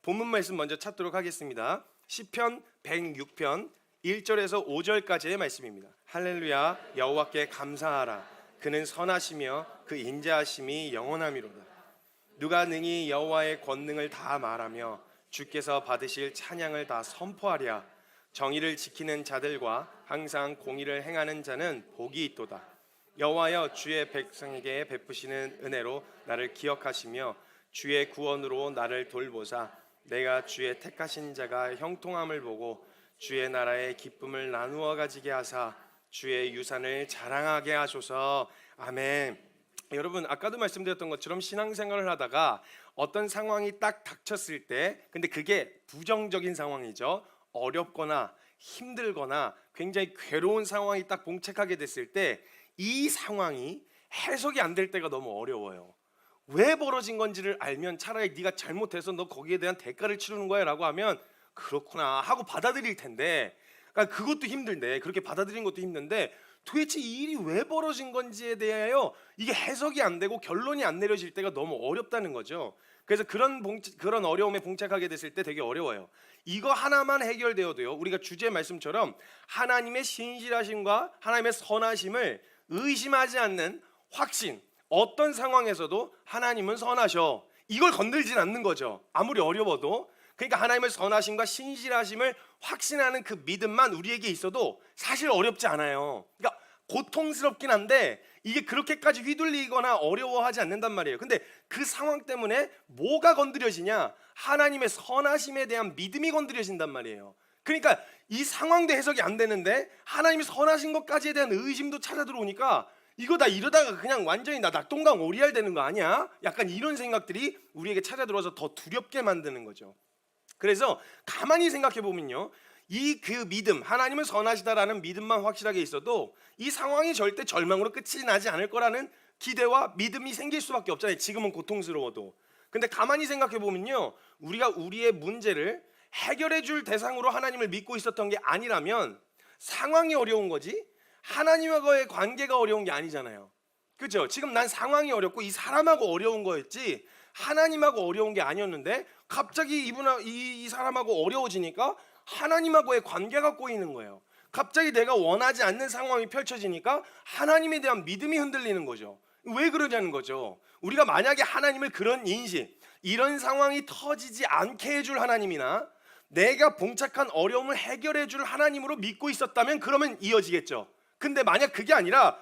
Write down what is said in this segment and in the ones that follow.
본문 말씀 먼저 찾도록 하겠습니다. 시편 106편 1절에서 5절까지의 말씀입니다. 할렐루야, 여호와께 감사하라. 그는 선하시며 그 인자하심이 영원하미로다. 누가 능히 여호와의 권능을 다 말하며 주께서 받으실 찬양을 다 선포하랴. 정의를 지키는 자들과 항상 공의를 행하는 자는 복이 있도다. 여호와여, 주의 백성에게 베푸시는 은혜로 나를 기억하시며 주의 구원으로 나를 돌보사 내가 주의 택하신 자가 형통함을 보고 주의 나라의 기쁨을 나누어 가지게 하사 주의 유산을 자랑하게 하소서. 아멘. 여러분, 아까도 말씀드렸던 것처럼 신앙생활을 하다가 어떤 상황이 딱 닥쳤을 때, 근데 그게 부정적인 상황이죠. 어렵거나 힘들거나 굉장히 괴로운 상황이 딱 봉착하게 됐을 때 이 상황이 해석이 안 될 때가 너무 어려워요. 왜 벌어진 건지를 알면 차라리 네가 잘못해서 너 거기에 대한 대가를 치르는 거야 라고 하면 그렇구나 하고 받아들일 텐데, 그러니까 그것도 힘든데, 그렇게 받아들이는 것도 힘든데 도대체 이 일이 왜 벌어진 건지에 대하여 이게 해석이 안 되고 결론이 안 내려질 때가 너무 어렵다는 거죠. 그래서 그런 어려움에 봉착하게 됐을 때 되게 어려워요. 이거 하나만 해결되어도요, 우리가 주제 말씀처럼 하나님의 신실하심과 하나님의 선하심을 의심하지 않는 확신, 어떤 상황에서도 하나님은 선하셔, 이걸 건들진 않는 거죠. 아무리 어려워도. 그러니까 하나님의 선하심과 신실하심을 확신하는 그 믿음만 우리에게 있어도 사실 어렵지 않아요. 그러니까 고통스럽긴 한데 이게 그렇게까지 휘둘리거나 어려워하지 않는단 말이에요. 근데 그 상황 때문에 뭐가 건드려지냐? 하나님의 선하심에 대한 믿음이 건드려진단 말이에요. 그러니까 이 상황도 해석이 안 되는데 하나님이 선하신 것까지에 대한 의심도 찾아 들어오니까 이거 다 이러다가 그냥 완전히 나 낙동강 오리알 되는 거 아니야? 약간 이런 생각들이 우리에게 찾아 들어와서 더 두렵게 만드는 거죠. 그래서 가만히 생각해 보면요, 이 그 믿음, 하나님은 선하시다라는 믿음만 확실하게 있어도 이 상황이 절대 절망으로 끝이 나지 않을 거라는 기대와 믿음이 생길 수밖에 없잖아요. 지금은 고통스러워도. 근데 가만히 생각해 보면요, 우리가 우리의 문제를 해결해 줄 대상으로 하나님을 믿고 있었던 게 아니라면 상황이 어려운 거지 하나님과의 관계가 어려운 게 아니잖아요. 그렇죠? 지금 난 상황이 어렵고 이 사람하고 어려운 거였지 하나님하고 어려운 게 아니었는데 갑자기 이 사람하고 어려워지니까 하나님하고의 관계가 꼬이는 거예요. 갑자기 내가 원하지 않는 상황이 펼쳐지니까 하나님에 대한 믿음이 흔들리는 거죠. 왜 그러냐는 거죠. 우리가 만약에 하나님을 그런 인식, 이런 상황이 터지지 않게 해줄 하나님이나 내가 봉착한 어려움을 해결해 줄 하나님으로 믿고 있었다면 그러면 이어지겠죠. 근데 만약 그게 아니라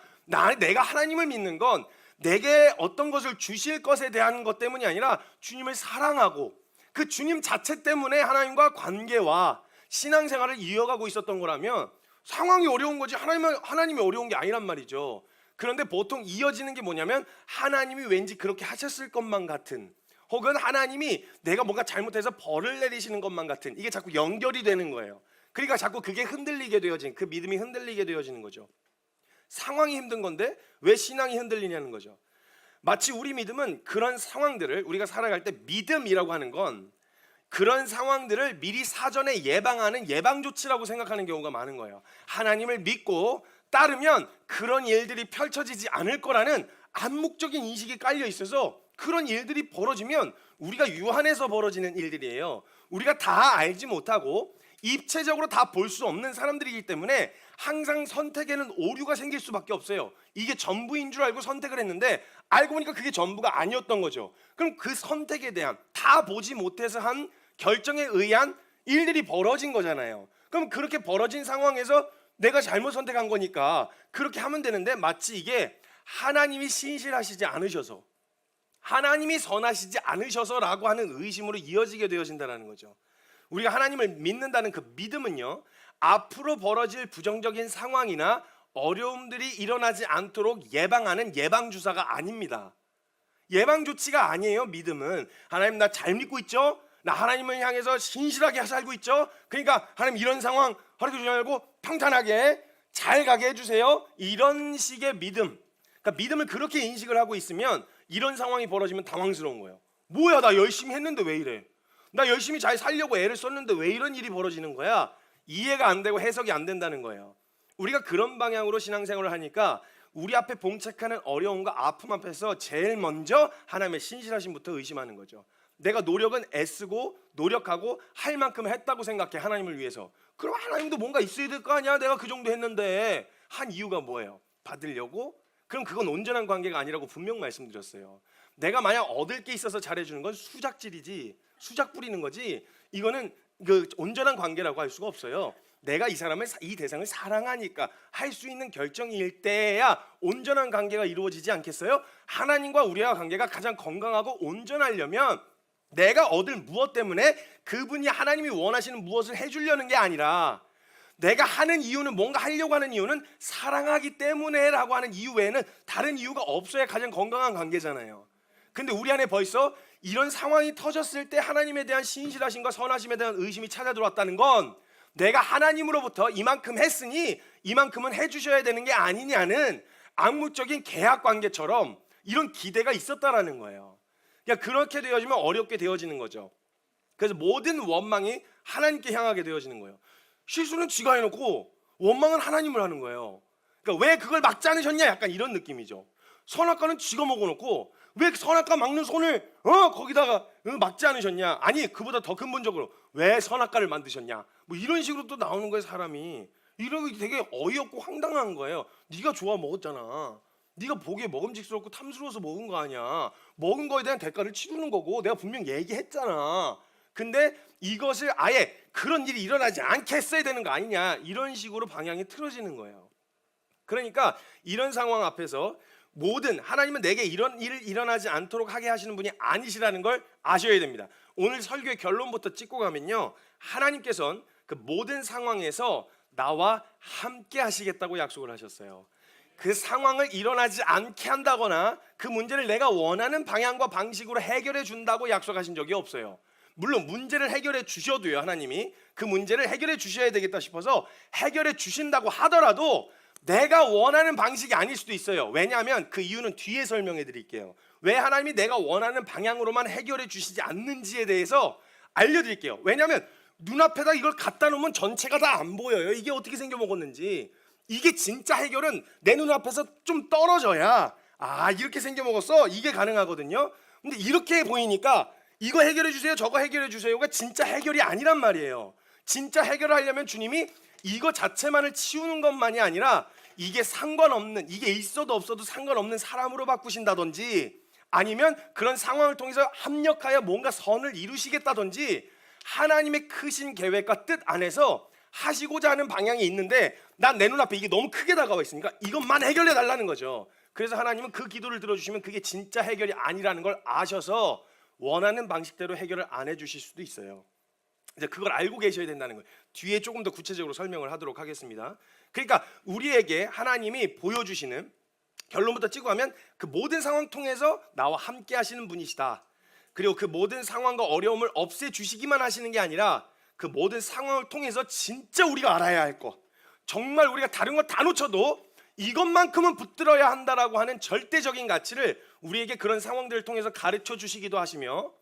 내가 하나님을 믿는 건 내게 어떤 것을 주실 것에 대한 것 때문이 아니라 주님을 사랑하고 그 주님 자체 때문에 하나님과 관계와 신앙생활을 이어가고 있었던 거라면 상황이 어려운 거지 하나님이 어려운 게 아니란 말이죠. 그런데 보통 이어지는 게 뭐냐면 하나님이 왠지 그렇게 하셨을 것만 같은, 혹은 하나님이 내가 뭔가 잘못해서 벌을 내리시는 것만 같은, 이게 자꾸 연결이 되는 거예요. 그러니까 자꾸 그게 흔들리게 되어진, 그 믿음이 흔들리게 되어지는 거죠. 상황이 힘든 건데 왜 신앙이 흔들리냐는 거죠. 마치 우리 믿음은 그런 상황들을, 우리가 살아갈 때 믿음이라고 하는 건 그런 상황들을 미리 사전에 예방하는 예방조치라고 생각하는 경우가 많은 거예요. 하나님을 믿고 따르면 그런 일들이 펼쳐지지 않을 거라는 암묵적인 인식이 깔려 있어서 그런 일들이 벌어지면 우리가 유한해서 벌어지는 일들이에요. 우리가 다 알지 못하고 입체적으로 다 볼 수 없는 사람들이기 때문에 항상 선택에는 오류가 생길 수밖에 없어요. 이게 전부인 줄 알고 선택을 했는데 알고 보니까 그게 전부가 아니었던 거죠. 그럼 그 선택에 대한, 다 보지 못해서 한 결정에 의한 일들이 벌어진 거잖아요. 그럼 그렇게 벌어진 상황에서 내가 잘못 선택한 거니까 그렇게 하면 되는데, 마치 이게 하나님이 신실하시지 않으셔서, 하나님이 선하시지 않으셔서라고 하는 의심으로 이어지게 되어진다는 거죠. 우리가 하나님을 믿는다는 그 믿음은요, 앞으로 벌어질 부정적인 상황이나 어려움들이 일어나지 않도록 예방하는 예방주사가 아닙니다. 예방조치가 아니에요. 믿음은 하나님 나 잘 믿고 있죠? 나 하나님을 향해서 신실하게 살고 있죠? 그러니까 하나님 이런 상황 허락해 주지 말고 평탄하게 잘 가게 해주세요. 이런 식의 믿음, 그러니까 믿음을 그렇게 인식을 하고 있으면 이런 상황이 벌어지면 당황스러운 거예요. 뭐야, 나 열심히 했는데 왜 이래? 나 열심히 잘 살려고 애를 썼는데 왜 이런 일이 벌어지는 거야? 이해가 안 되고 해석이 안 된다는 거예요. 우리가 그런 방향으로 신앙생활을 하니까 우리 앞에 봉착하는 어려움과 아픔 앞에서 제일 먼저 하나님의 신실하심부터 의심하는 거죠. 내가 노력은 애쓰고 노력하고 할 만큼 했다고 생각해, 하나님을 위해서. 그럼 하나님도 뭔가 있어야 될 거 아니야. 내가 그 정도 했는데. 한 이유가 뭐예요? 받으려고? 그럼 그건 온전한 관계가 아니라고 분명 말씀드렸어요. 내가 만약 얻을 게 있어서 잘해주는 건 수작질이지, 수작 부리는 거지, 이거는 그 온전한 관계라고 할 수가 없어요. 내가 이 대상을 사랑하니까 할 수 있는 결정일 때야 온전한 관계가 이루어지지 않겠어요? 하나님과 우리와 관계가 가장 건강하고 온전하려면 내가 얻을 무엇 때문에 그분이, 하나님이 원하시는 무엇을 해주려는 게 아니라, 내가 하는 이유는, 뭔가 하려고 하는 이유는 사랑하기 때문에 라고 하는 이유 외에는 다른 이유가 없어야 가장 건강한 관계잖아요. 근데 우리 안에 벌써 이런 상황이 터졌을 때 하나님에 대한 신실하심과 선하심에 대한 의심이 찾아 들어왔다는 건, 내가 하나님으로부터 이만큼 했으니 이만큼은 해주셔야 되는 게 아니냐는 암묵적인 계약 관계처럼 이런 기대가 있었다라는 거예요. 그러니까 그렇게 되어지면 어렵게 되어지는 거죠. 그래서 모든 원망이 하나님께 향하게 되어지는 거예요. 실수는 지가 해놓고 원망은 하나님을 하는 거예요. 그러니까 왜 그걸 막지 않으셨냐, 약간 이런 느낌이죠. 선악과는 지가 먹어놓고 왜 선악과 막는 손을 거기다가 막지 않으셨냐. 아니, 그보다 더 근본적으로 왜 선악과를 만드셨냐, 뭐 이런 식으로 또 나오는 거예요. 사람이 이런 게 되게 어이없고 황당한 거예요. 네가 좋아 먹었잖아. 네가 보기에 먹음직스럽고 탐스러워서 먹은 거 아니야. 먹은 거에 대한 대가를 치르는 거고 내가 분명 얘기했잖아. 근데 이것을 아예 그런 일이 일어나지 않게 했어야 되는 거 아니냐, 이런 식으로 방향이 틀어지는 거예요. 그러니까 이런 상황 앞에서 하나님은 내게 이런 일을 일어나지 않도록 하게 하시는 분이 아니시라는 걸 아셔야 됩니다. 오늘 설교의 결론부터 찍고 가면요, 하나님께서는 그 모든 상황에서 나와 함께 하시겠다고 약속을 하셨어요. 그 상황을 일어나지 않게 한다거나 그 문제를 내가 원하는 방향과 방식으로 해결해 준다고 약속하신 적이 없어요. 물론 문제를 해결해 주셔도요, 하나님이 그 문제를 해결해 주셔야 되겠다 싶어서 해결해 주신다고 하더라도 내가 원하는 방식이 아닐 수도 있어요. 왜냐하면 그 이유는 뒤에 설명해 드릴게요. 왜 하나님이 내가 원하는 방향으로만 해결해 주시지 않는지에 대해서 알려드릴게요. 왜냐하면 눈앞에다 이걸 갖다 놓으면 전체가 다 안 보여요. 이게 어떻게 생겨 먹었는지. 이게 진짜 해결은 내 눈앞에서 좀 떨어져야, 아, 이렇게 생겨 먹었어, 이게 가능하거든요. 근데 이렇게 보이니까 이거 해결해 주세요, 저거 해결해 주세요가 진짜 해결이 아니란 말이에요. 진짜 해결을 하려면 주님이 이거 자체만을 치우는 것만이 아니라 이게 상관없는, 이게 있어도 없어도 상관없는 사람으로 바꾸신다든지, 아니면 그런 상황을 통해서 합력하여 뭔가 선을 이루시겠다든지, 하나님의 크신 계획과 뜻 안에서 하시고자 하는 방향이 있는데 난 내 눈앞에 이게 너무 크게 다가와 있으니까 이것만 해결해 달라는 거죠. 그래서 하나님은 그 기도를 들어주시면 그게 진짜 해결이 아니라는 걸 아셔서 원하는 방식대로 해결을 안 해주실 수도 있어요. 이제 그걸 알고 계셔야 된다는 거예요. 뒤에 조금 더 구체적으로 설명을 하도록 하겠습니다. 그러니까 우리에게 하나님이 보여주시는, 결론부터 찍고 가면 그 모든 상황 통해서 나와 함께 하시는 분이시다. 그리고 그 모든 상황과 어려움을 없애주시기만 하시는 게 아니라 그 모든 상황을 통해서 진짜 우리가 알아야 할 것, 정말 우리가 다른 거 다 놓쳐도 이것만큼은 붙들어야 한다라고 하는 절대적인 가치를 우리에게 그런 상황들을 통해서 가르쳐 주시기도 하시며,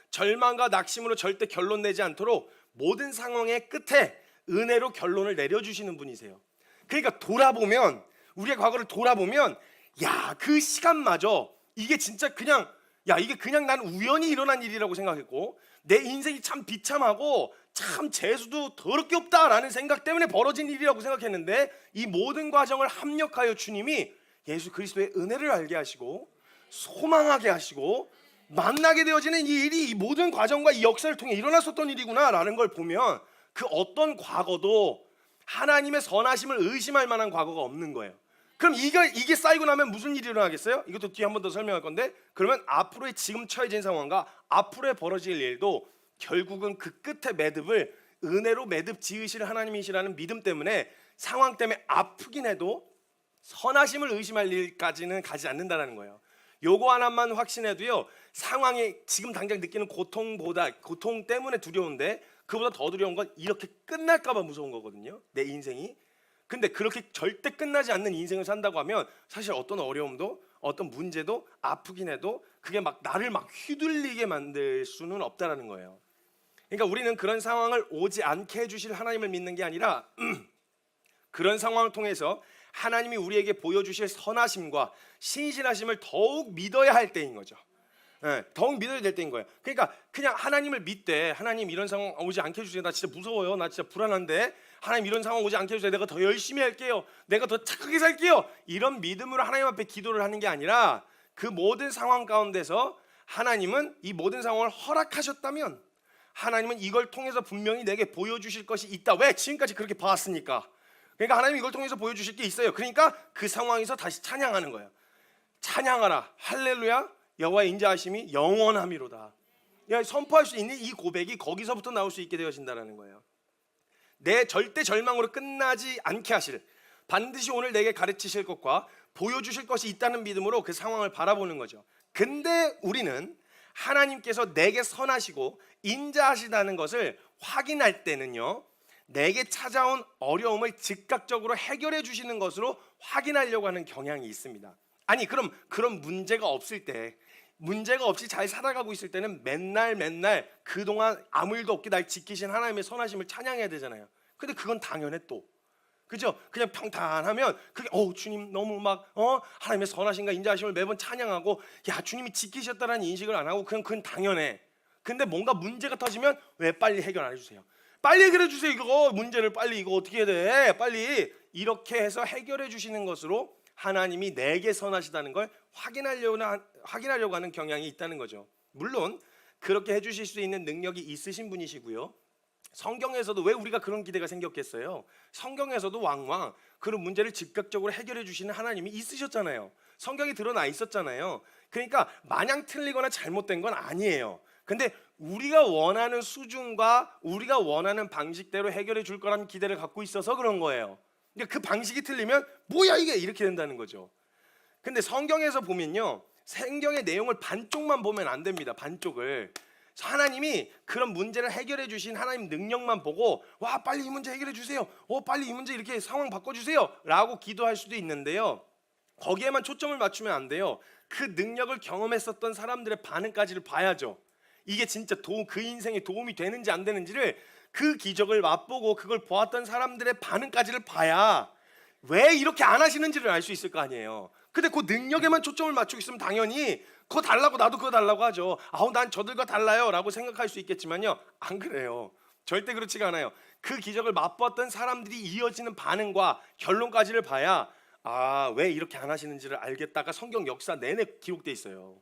절망과 낙심으로 절대 결론 내지 않도록 모든 상황의 끝에 은혜로 결론을 내려주시는 분이세요. 그러니까 돌아보면, 우리의 과거를 돌아보면, 야, 그 시간마저 이게 진짜 그냥, 야, 이게 그냥 난 우연히 일어난 일이라고 생각했고, 내 인생이 참 비참하고 참 재수도 더럽게 없다라는 생각 때문에 벌어진 일이라고 생각했는데, 이 모든 과정을 합력하여 주님이 예수 그리스도의 은혜를 알게 하시고 소망하게 하시고 만나게 되어지는 이 일이 이 모든 과정과 이 역사를 통해 일어났었던 일이구나라는 걸 보면, 그 어떤 과거도 하나님의 선하심을 의심할 만한 과거가 없는 거예요. 그럼 이게 쌓이고 나면 무슨 일이 일어나겠어요? 이것도 뒤에 한 번 더 설명할 건데, 그러면 앞으로의 지금 처해진 상황과 앞으로의 벌어질 일도 결국은 그 끝에 매듭을 은혜로 매듭 지으실 하나님이시라는 믿음 때문에, 상황 때문에 아프긴 해도 선하심을 의심할 일까지는 가지 않는다는 거예요. 요거 하나만 확신해도요, 상황이 지금 당장 느끼는 고통 때문에 두려운데, 그보다 더 두려운 건 이렇게 끝날까 봐 무서운 거거든요, 내 인생이. 근데 그렇게 절대 끝나지 않는 인생을 산다고 하면 사실 어떤 어려움도 어떤 문제도 아프긴 해도 그게 막 나를 막 휘둘리게 만들 수는 없다라는 거예요. 그러니까 우리는 그런 상황을 오지 않게 해주실 하나님을 믿는 게 아니라 그런 상황을 통해서 하나님이 우리에게 보여주실 선하심과 신실하심을 더욱 믿어야 할 때인 거죠. 더욱 믿어야 될 때인 거예요. 그러니까 그냥 하나님을 믿되, 하나님 이런 상황 오지 않게 해주세요. 나 진짜 무서워요. 나 진짜 불안한데 하나님 이런 상황 오지 않게 해주세요. 내가 더 열심히 할게요. 내가 더 착하게 살게요. 이런 믿음으로 하나님 앞에 기도를 하는 게 아니라 그 모든 상황 가운데서 하나님은 이 모든 상황을 허락하셨다면 하나님은 이걸 통해서 분명히 내게 보여주실 것이 있다. 왜? 지금까지 그렇게 봐왔으니까. 그러니까 하나님이 이걸 통해서 보여주실 게 있어요. 그러니까 그 상황에서 다시 찬양하는 거예요. 찬양하라 할렐루야 여호와의 인자하심이 영원함이로다. 선포할 수 있는 이 고백이 거기서부터 나올 수 있게 되어진다는 거예요. 내 절대 절망으로 끝나지 않게 하실, 반드시 오늘 내게 가르치실 것과 보여주실 것이 있다는 믿음으로 그 상황을 바라보는 거죠. 근데 우리는 하나님께서 내게 선하시고 인자하시다는 것을 확인할 때는요, 내게 찾아온 어려움을 즉각적으로 해결해 주시는 것으로 확인하려고 하는 경향이 있습니다. 아니 그럼 그런 문제가 없을 때, 문제가 없이 잘 살아가고 있을 때는 맨날 그동안 아무 일도 없게 날 지키신 하나님의 선하심을 찬양해야 되잖아요. 근데 그건 당연해 또. 그죠? 그냥 평탄하면 그게 주님 너무 막 하나님의 선하심과 인자하심을 매번 찬양하고 야 주님이 지키셨다라는 인식을 안 하고 그냥 그건 당연해. 근데 뭔가 문제가 터지면 왜 빨리 해결 안 해주세요? 빨리 해결해 주세요. 이거 문제를 빨리 이거 어떻게 해야 돼? 빨리 이렇게 해서 해결해 주시는 것으로 하나님이 내게 선하시다는 걸 확인하려고 하는 경향이 있다는 거죠. 물론 그렇게 해주실 수 있는 능력이 있으신 분이시고요. 성경에서도 왜 우리가 그런 기대가 생겼겠어요? 성경에서도 왕왕 그런 문제를 즉각적으로 해결해 주시는 하나님이 있으셨잖아요. 성경에 드러나 있었잖아요. 그러니까 마냥 틀리거나 잘못된 건 아니에요. 근데 우리가 원하는 수준과 우리가 원하는 방식대로 해결해 줄 거라는 기대를 갖고 있어서 그런 거예요. 근데 그 방식이 틀리면 뭐야 이게 이렇게 된다는 거죠. 근데 성경에서 보면요, 성경의 내용을 반쪽만 보면 안 됩니다. 반쪽을. 하나님이 그런 문제를 해결해 주신 하나님 능력만 보고 와 빨리 이 문제 해결해 주세요. 빨리 이 문제 이렇게 상황 바꿔주세요 라고 기도할 수도 있는데요, 거기에만 초점을 맞추면 안 돼요. 그 능력을 경험했었던 사람들의 반응까지를 봐야죠. 이게 진짜 그 인생에 도움이 되는지 안 되는지를, 그 기적을 맛보고 그걸 보았던 사람들의 반응까지를 봐야 왜 이렇게 안 하시는지를 알 수 있을 거 아니에요. 근데 그 능력에만 초점을 맞추고 있으면 당연히 그거 달라고 나도 그거 달라고 하죠. 난 저들과 달라요 라고 생각할 수 있겠지만요, 안 그래요. 절대 그렇지가 않아요. 그 기적을 맛보았던 사람들이 이어지는 반응과 결론까지를 봐야 왜 이렇게 안 하시는지를 알겠다가 성경 역사 내내 기록돼 있어요.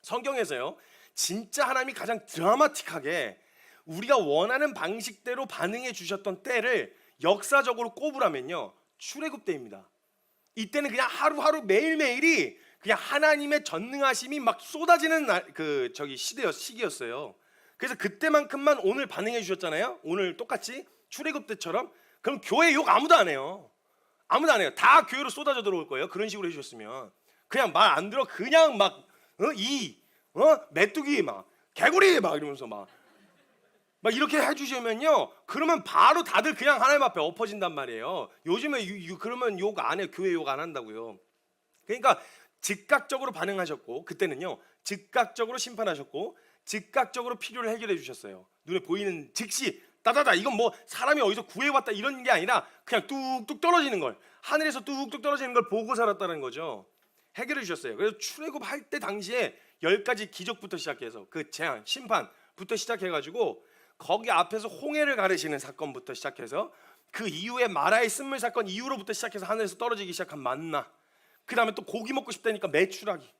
성경에서요, 진짜 하나님이 가장 드라마틱하게 우리가 원하는 방식대로 반응해 주셨던 때를 역사적으로 꼽으라면요, 출애굽 때입니다. 이때는 그냥 하루하루 매일매일이 그냥 하나님의 전능하심이 막 쏟아지는 시기였어요. 그래서 그때만큼만 오늘 반응해 주셨잖아요. 오늘 똑같이 출애굽 때처럼. 그럼 교회 욕 아무도 안 해요. 아무도 안 해요. 다 교회로 쏟아져 들어올 거예요. 그런 식으로 해주셨으면. 그냥 말 안 들어 그냥 막 메뚜기 막 개구리 막 이러면서 막 이렇게 해주시면요, 그러면 바로 다들 그냥 하나님 앞에 엎어진단 말이에요. 요즘에 그러면 욕 안 해. 교회 욕 안 한다고요. 그러니까 즉각적으로 반응하셨고, 그때는요 즉각적으로 심판하셨고 즉각적으로 필요를 해결해 주셨어요. 눈에 보이는 즉시 따다다. 이건 뭐 사람이 어디서 구해왔다 이런 게 아니라 그냥 뚝뚝 떨어지는 걸, 하늘에서 뚝뚝 떨어지는 걸 보고 살았다는 거죠. 해결해 주셨어요. 그래서 출애굽 할 때 당시에 10가지 기적부터 시작해서 그 재앙 심판부터 시작해가지고 거기 앞에서 홍해를 가르시는 사건부터 시작해서 그 이후에 마라의 쓴물 사건 이후로부터 시작해서 하늘에서 떨어지기 시작한 만나, 그 다음에 또 고기 먹고 싶다니까 메추라기,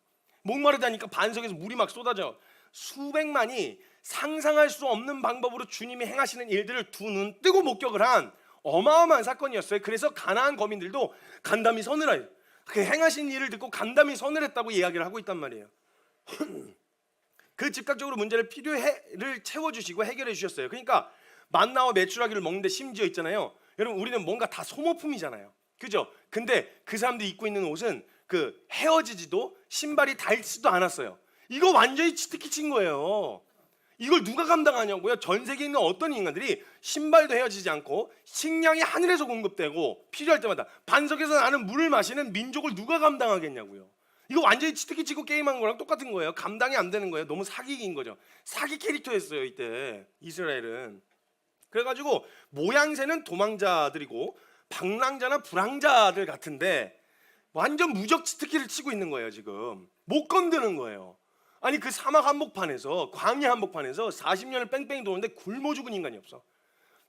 목마르다니까 반석에서 물이 막 쏟아져. 수백만이 상상할 수 없는 방법으로 주님이 행하시는 일들을 두 눈 뜨고 목격을 한 어마어마한 사건이었어요. 그래서 가나안 거민들도 간담이 서늘해요. 그 행하신 일을 듣고 간담이 서늘했다고 이야기를 하고 있단 말이에요. 그 즉각적으로 필요를 채워주시고 해결해 주셨어요. 그러니까 만나와 메추라기를 먹는데 심지어 있잖아요, 여러분 우리는 뭔가 다 소모품이잖아요. 그죠? 근데 그 사람들이 입고 있는 옷은 그 헤어지지도 신발이 닳지도 않았어요. 이거 완전히 치트키친 거예요. 이걸 누가 감당하냐고요? 전 세계에 있는 어떤 인간들이 신발도 헤어지지 않고 식량이 하늘에서 공급되고 필요할 때마다 반석에서 나는 물을 마시는 민족을 누가 감당하겠냐고요. 이거 완전히 치트키치고 게임한 거랑 똑같은 거예요. 감당이 안 되는 거예요. 너무 사기인 거죠. 사기 캐릭터였어요 이때 이스라엘은. 그래가지고 모양새는 도망자들이고 방랑자나 불황자들 같은데 완전 무적 치트키를 치고 있는 거예요. 지금 못 건드는 거예요. 아니 그 사막 한복판에서, 광야 한복판에서 40년을 뺑뺑이 도는데 굶어 죽은 인간이 없어.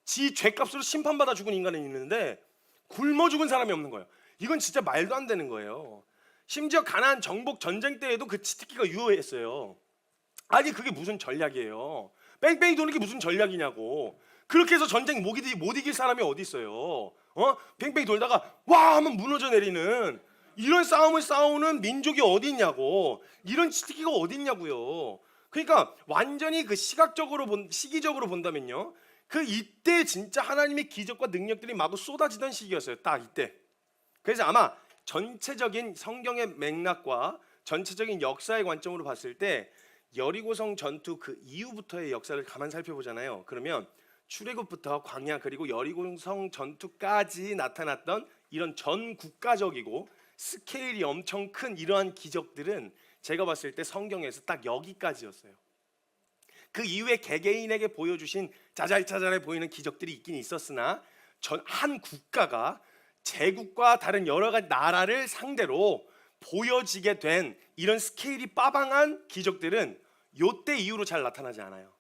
지 죄값으로 심판받아 죽은 인간은 있는데 굶어 죽은 사람이 없는 거예요. 이건 진짜 말도 안 되는 거예요. 심지어 가나안 정복 전쟁 때에도 그 치트키가 유효했어요. 아니 그게 무슨 전략이에요? 뺑뺑이 도는 게 무슨 전략이냐고. 그렇게 해서 전쟁 못 이길 사람이 어디 있어요? 뺑뺑이 돌다가 와 하면 무너져 내리는 이런 싸움을 싸우는 민족이 어디 있냐고. 이런 치트키가 어디 있냐고요. 그러니까 완전히 그 시기적으로 본다면요, 그 이때 진짜 하나님의 기적과 능력들이 마구 쏟아지던 시기였어요. 딱 이때. 그래서 아마 전체적인 성경의 맥락과 전체적인 역사의 관점으로 봤을 때 여리고성 전투 그 이후부터의 역사를 가만 살펴보잖아요. 그러면 출애굽부터 광야 그리고 여리고성 전투까지 나타났던 이런 전 국가적이고 스케일이 엄청 큰 이러한 기적들은 제가 봤을 때 성경에서 딱 여기까지였어요. 그 이후에 개개인에게 보여주신 자잘자잘해 보이는 기적들이 있긴 있었으나 한 국가가 제국과 다른 여러 가지 나라를 상대로 보여지게 된 이런 스케일이 빠방한 기적들은 요때 이후로 잘 나타나지 않아요.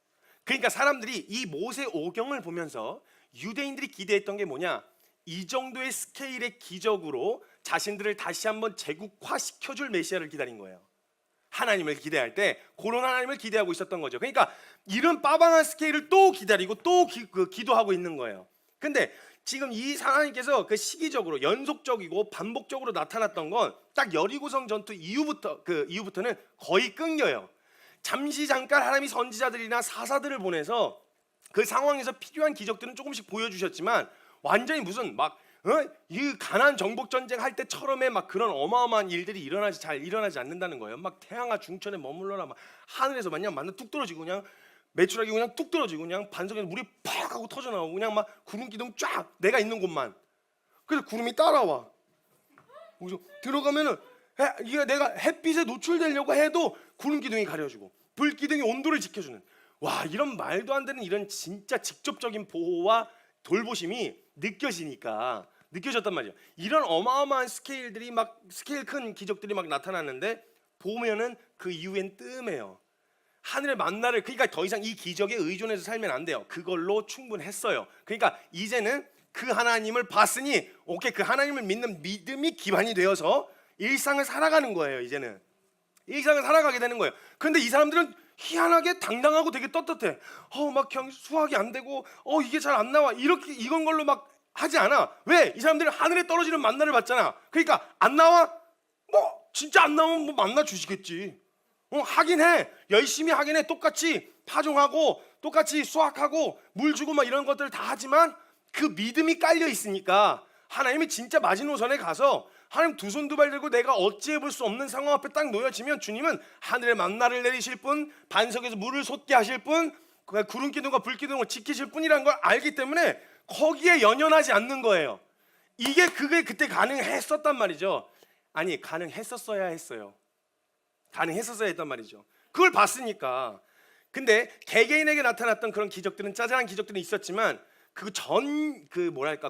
그러니까 사람들이 이 모세 오경을 보면서 유대인들이 기대했던 게 뭐냐, 이 정도의 스케일의 기적으로 자신들을 다시 한번 제국화 시켜줄 메시아를 기다린 거예요. 하나님을 기대할 때 그런 하나님을 기대하고 있었던 거죠. 그러니까 이런 빠방한 스케일을 또 기다리고 또 기도하고 있는 거예요. 근데 지금 이 하나님께서 그 시기적으로 연속적이고 반복적으로 나타났던 건 딱 여리고성 전투 이후부터는 거의 끊겨요. 잠깐 하나님이 선지자들이나 사사들을 보내서 그 상황에서 필요한 기적들은 조금씩 보여주셨지만 완전히 무슨 이 가나안 정복 전쟁 할 때처럼의 막 그런 어마어마한 일들이 잘 일어나지 않는다는 거예요. 막 태양아 중천에 머물러라, 막 하늘에서 그냥 만나 뚝 떨어지고 그냥 메추라기 그냥 뚝 떨어지고 그냥 반석에서 물이 팍 하고 터져 나오고 그냥 막 구름 기둥 쫙 내가 있는 곳만. 그래서 구름이 따라와. 그래서 들어가면은 이게 내가 햇빛에 노출되려고 해도 구름 기둥이 가려주고 불 기둥이 온도를 지켜주는, 와 이런 말도 안 되는 이런 진짜 직접적인 보호와 돌보심이 느껴졌단 말이에요. 이런 어마어마한 스케일들이 막 스케일 큰 기적들이 막 나타났는데 보면은 그 이후엔 뜸해요. 하늘의 만나를, 그러니까 더 이상 이 기적에 의존해서 살면 안 돼요. 그걸로 충분했어요. 그러니까 이제는 그 하나님을 봤으니 오케이, 그 하나님을 믿는 믿음이 기반이 되어서 일상을 살아가는 거예요. 이제는 일상을 살아가게 되는 거예요. 그런데 이 사람들은 희한하게 당당하고 되게 떳떳해. 막 그냥 수학이 안 되고 이게 잘 안 나와, 이렇게 이건 걸로 막 하지 않아. 왜? 이 사람들은 하늘에 떨어지는 만나를 받잖아. 그러니까 안 나와? 뭐 진짜 안 나오면 뭐 만나 주시겠지. 하긴 해. 열심히 하긴 해. 똑같이 파종하고 똑같이 수확하고 물 주고 막 이런 것들을 다 하지만 그 믿음이 깔려 있으니까 하나님이 진짜 마지노선에 가서 하나님 두 손 두 발 들고 내가 어찌해 볼 수 없는 상황 앞에 딱 놓여지면 주님은 하늘에 만나를 내리실 분, 반석에서 물을 솟게 하실 분, 구름 기둥과 불 기둥을 지키실 분이라는 걸 알기 때문에 거기에 연연하지 않는 거예요. 그게 그때 가능했었단 말이죠. 아니 가능했었어야 했어요. 가능했었어야 했단 말이죠. 그걸 봤으니까. 근데 개개인에게 나타났던 그런 기적들은 짜잘한 기적들은 있었지만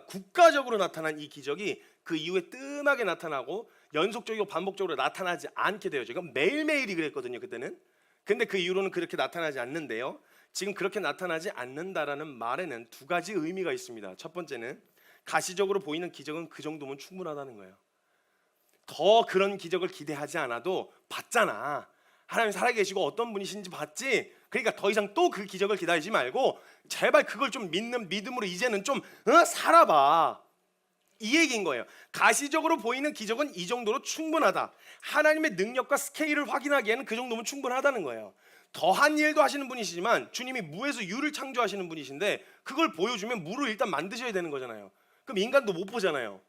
국가적으로 나타난 이 기적이 그 이후에 뜸하게 나타나고 연속적이고 반복적으로 나타나지 않게 되어져. 이건 매일매일이 그랬거든요 그때는. 근데 그 이후로는 그렇게 나타나지 않는데요, 지금 그렇게 나타나지 않는다라는 말에는 두 가지 의미가 있습니다. 첫 번째는 가시적으로 보이는 기적은 그 정도면 충분하다는 거예요. 더 그런 기적을 기대하지 않아도 봤잖아. 하나님 살아계시고 어떤 분이신지 봤지. 그러니까 더 이상 또 그 기적을 기다리지 말고 제발 그걸 좀 믿는 믿음으로 이제는 좀 살아봐, 이 얘기인 거예요. 가시적으로 보이는 기적은 이 정도로 충분하다. 하나님의 능력과 스케일을 확인하기에는 그 정도면 충분하다는 거예요. 더한 일도 하시는 분이시지만 주님이 무에서 유를 창조하시는 분이신데 그걸 보여주면 무를 일단 만드셔야 되는 거잖아요. 그럼 인간도 못 보잖아요.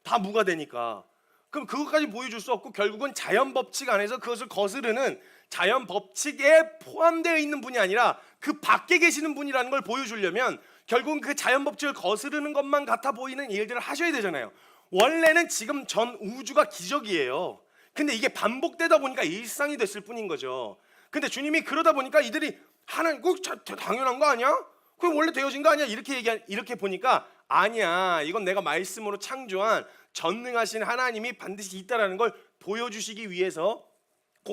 다 무가 되니까. 그럼 그것까지 보여줄 수 없고 결국은 자연 법칙 안에서 그것을 거스르는 자연 법칙에 포함되어 있는 분이 아니라 그 밖에 계시는 분이라는 걸 보여주려면 결국은 그 자연 법칙을 거스르는 것만 같아 보이는 일들을 하셔야 되잖아요. 원래는 지금 전 우주가 기적이에요. 근데 이게 반복되다 보니까 일상이 됐을 뿐인 거죠. 근데 주님이 그러다 보니까 이들이 하나님 꼭 당연한 거 아니야? 그럼 원래 되어진 거 아니야? 이렇게 보니까 아니야, 이건 내가 말씀으로 창조한 전능하신 하나님이 반드시 있다라는 걸 보여주시기 위해서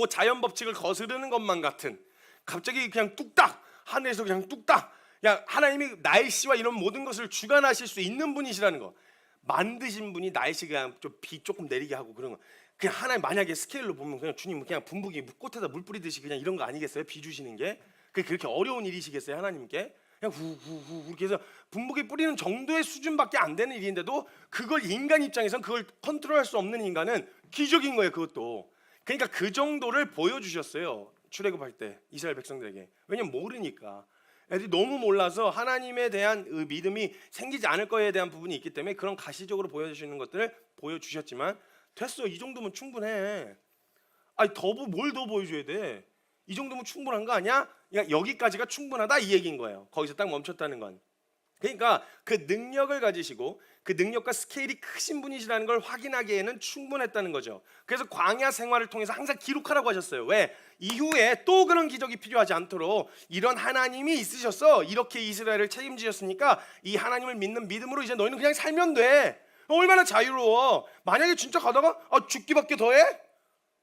그 자연 법칙을 거스르는 것만 같은, 갑자기 그냥 뚝딱 하늘에서 그냥 뚝딱, 그냥 하나님이 날씨와 이런 모든 것을 주관하실 수 있는 분이시라는 거. 만드신 분이 날씨 그냥 좀 비 조금 내리게 하고 그런 거, 그냥 하나님 만약에 스케일로 보면 그냥 주님 그냥 분부기 꽃에다 물 뿌리듯이 그냥 이런 거 아니겠어요? 비 주시는 게 그게 그렇게 어려운 일이시겠어요? 하나님께 그냥 후후후 이렇게 해서 분부기 뿌리는 정도의 수준밖에 안 되는 일인데도 그걸 인간 입장에선 그걸 컨트롤할 수 없는 인간은 기적인 거예요. 그것도. 그러니까 그 정도를 보여주셨어요. 출애굽할 때 이스라엘 백성들에게. 왜냐면 모르니까. 애들이 너무 몰라서 하나님에 대한 믿음이 생기지 않을 거에 대한 부분이 있기 때문에 그런 가시적으로 보여주시는 것들을 보여주셨지만 됐어, 이 정도면 충분해. 아니 뭘 더 보여줘야 돼? 이 정도면 충분한 거 아니야? 그러니까 여기까지가 충분하다 이 얘기인 거예요. 거기서 딱 멈췄다는 건. 그러니까 그 능력을 가지시고 그 능력과 스케일이 크신 분이시라는 걸 확인하기에는 충분했다는 거죠. 그래서 광야 생활을 통해서 항상 기록하라고 하셨어요. 왜? 이후에 또 그런 기적이 필요하지 않도록 이런 하나님이 있으셨어. 이렇게 이스라엘을 책임지셨으니까 이 하나님을 믿는 믿음으로 이제 너희는 그냥 살면 돼. 얼마나 자유로워. 만약에 진짜 가다가 죽기밖에 더해?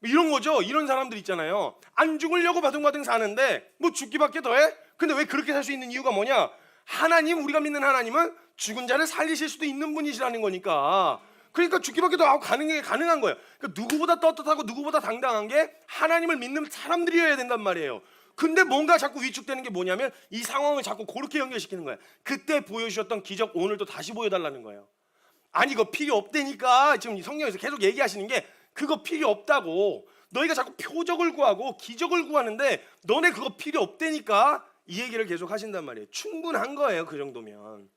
이런 거죠. 이런 사람들 있잖아요. 안 죽으려고 바둥바둥 사는데 뭐 죽기밖에 더해? 근데 왜 그렇게 살 수 있는 이유가 뭐냐? 하나님, 우리가 믿는 하나님은 죽은 자를 살리실 수도 있는 분이시라는 거니까. 그러니까 죽기밖에 더 하고 가능한 거예요. 그러니까 누구보다 떳떳하고 누구보다 당당한 게 하나님을 믿는 사람들이어야 된단 말이에요. 근데 뭔가 자꾸 위축되는 게 뭐냐면 이 상황을 자꾸 그렇게 연결시키는 거예요. 그때 보여주셨던 기적 오늘도 다시 보여달라는 거예요. 아니 이거 필요 없다니까. 지금 성경에서 계속 얘기하시는 게 그거 필요 없다고. 너희가 자꾸 표적을 구하고 기적을 구하는데 너네 그거 필요 없다니까. 이 얘기를 계속 하신단 말이에요. 충분한 거예요. 그 정도면.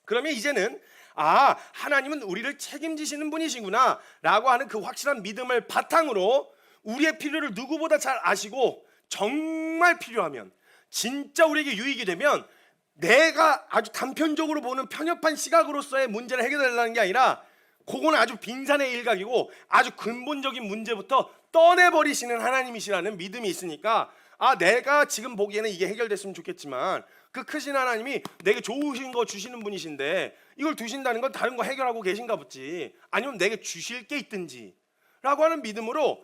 그러면 이제는 하나님은 우리를 책임지시는 분이시구나 라고 하는 그 확실한 믿음을 바탕으로 우리의 필요를 누구보다 잘 아시고 정말 필요하면 진짜 우리에게 유익이 되면 내가 아주 단편적으로 보는 편협한 시각으로서의 문제를 해결하려는 게 아니라 그거는 아주 빙산의 일각이고 아주 근본적인 문제부터 떠내버리시는 하나님이시라는 믿음이 있으니까 내가 지금 보기에는 이게 해결됐으면 좋겠지만 그 크신 하나님이 내게 좋으신 거 주시는 분이신데 이걸 두신다는 건 다른 거 해결하고 계신가 보지, 아니면 내게 주실 게 있든지 라고 하는 믿음으로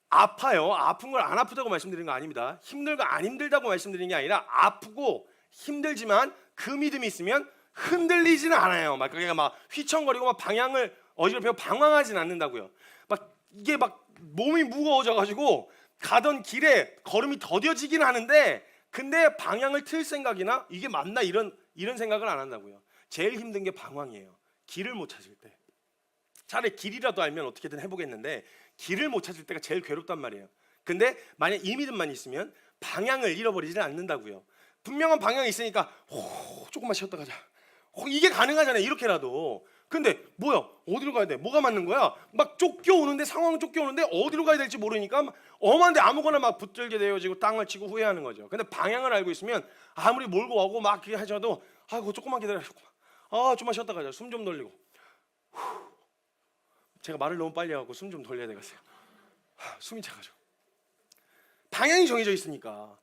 아파요. 아픈 걸 안 아프다고 말씀드리는 거 아닙니다. 힘들고 안 힘들다고 말씀드리는 게 아니라 아프고 힘들지만 그 믿음이 있으면 흔들리지는 않아요. 그러니까 막 휘청거리고 막 방향을 어지럽히고 방황하진 않는다고요. 이게 몸이 무거워져 가지고 가던 길에 걸음이 더뎌지긴 하는데 근데 방향을 틀 생각이나 이게 맞나 이런 생각을 안 한다고요. 제일 힘든 게 방황이에요. 길을 못 찾을 때. 차라리 길이라도 알면 어떻게든 해보겠는데 길을 못 찾을 때가 제일 괴롭단 말이에요. 근데 만약 이 믿음만 있으면 방향을 잃어버리지는 않는다고요. 분명한 방향이 있으니까 조금만 쉬었다 가자. 이게 가능하잖아요. 이렇게라도. 근데 뭐야? 어디로 가야 돼? 뭐가 맞는 거야? 쫓겨오는데 상황은 쫓겨오는데 어디로 가야 될지 모르니까 엄한데 아무거나 붙들게 되어지고 땅을 치고 후회하는 거죠. 근데 방향을 알고 있으면 아무리 몰고 오고 그렇게 하셔도 조금만 기다려. 좀만 쉬었다 가자. 숨 좀 돌리고. 제가 말을 너무 빨리 하고 숨 좀 돌려야 되겠어요. 숨이 차가지고. 방향이 정해져 있으니까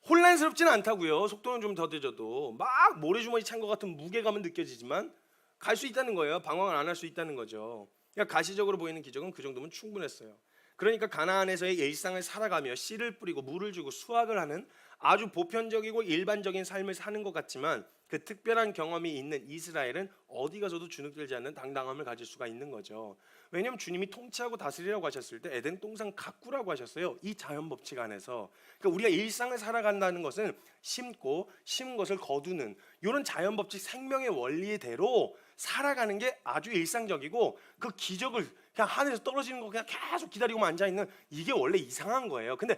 혼란스럽지는 않다고요. 속도는 좀 더뎌져도 모래주머니 찬 것 같은 무게감은 느껴지지만 갈 수 있다는 거예요. 방황을 안 할 수 있다는 거죠. 그러니까 가시적으로 보이는 기적은 그 정도면 충분했어요. 그러니까 가나안에서의 일상을 살아가며 씨를 뿌리고 물을 주고 수확을 하는 아주 보편적이고 일반적인 삶을 사는 것 같지만 그 특별한 경험이 있는 이스라엘은 어디 가서도 주눅들지 않는 당당함을 가질 수가 있는 거죠. 왜냐하면 주님이 통치하고 다스리라고 하셨을 때 에덴 동산 가꾸라고 하셨어요. 이 자연 법칙 안에서. 그러니까 우리가 일상을 살아간다는 것은 심고 심은 것을 거두는 이런 자연 법칙 생명의 원리대로 살아가는 게 아주 일상적이고 그 기적을 그냥 하늘에서 떨어지는 거 그냥 계속 기다리고만 앉아 있는 이게 원래 이상한 거예요. 근데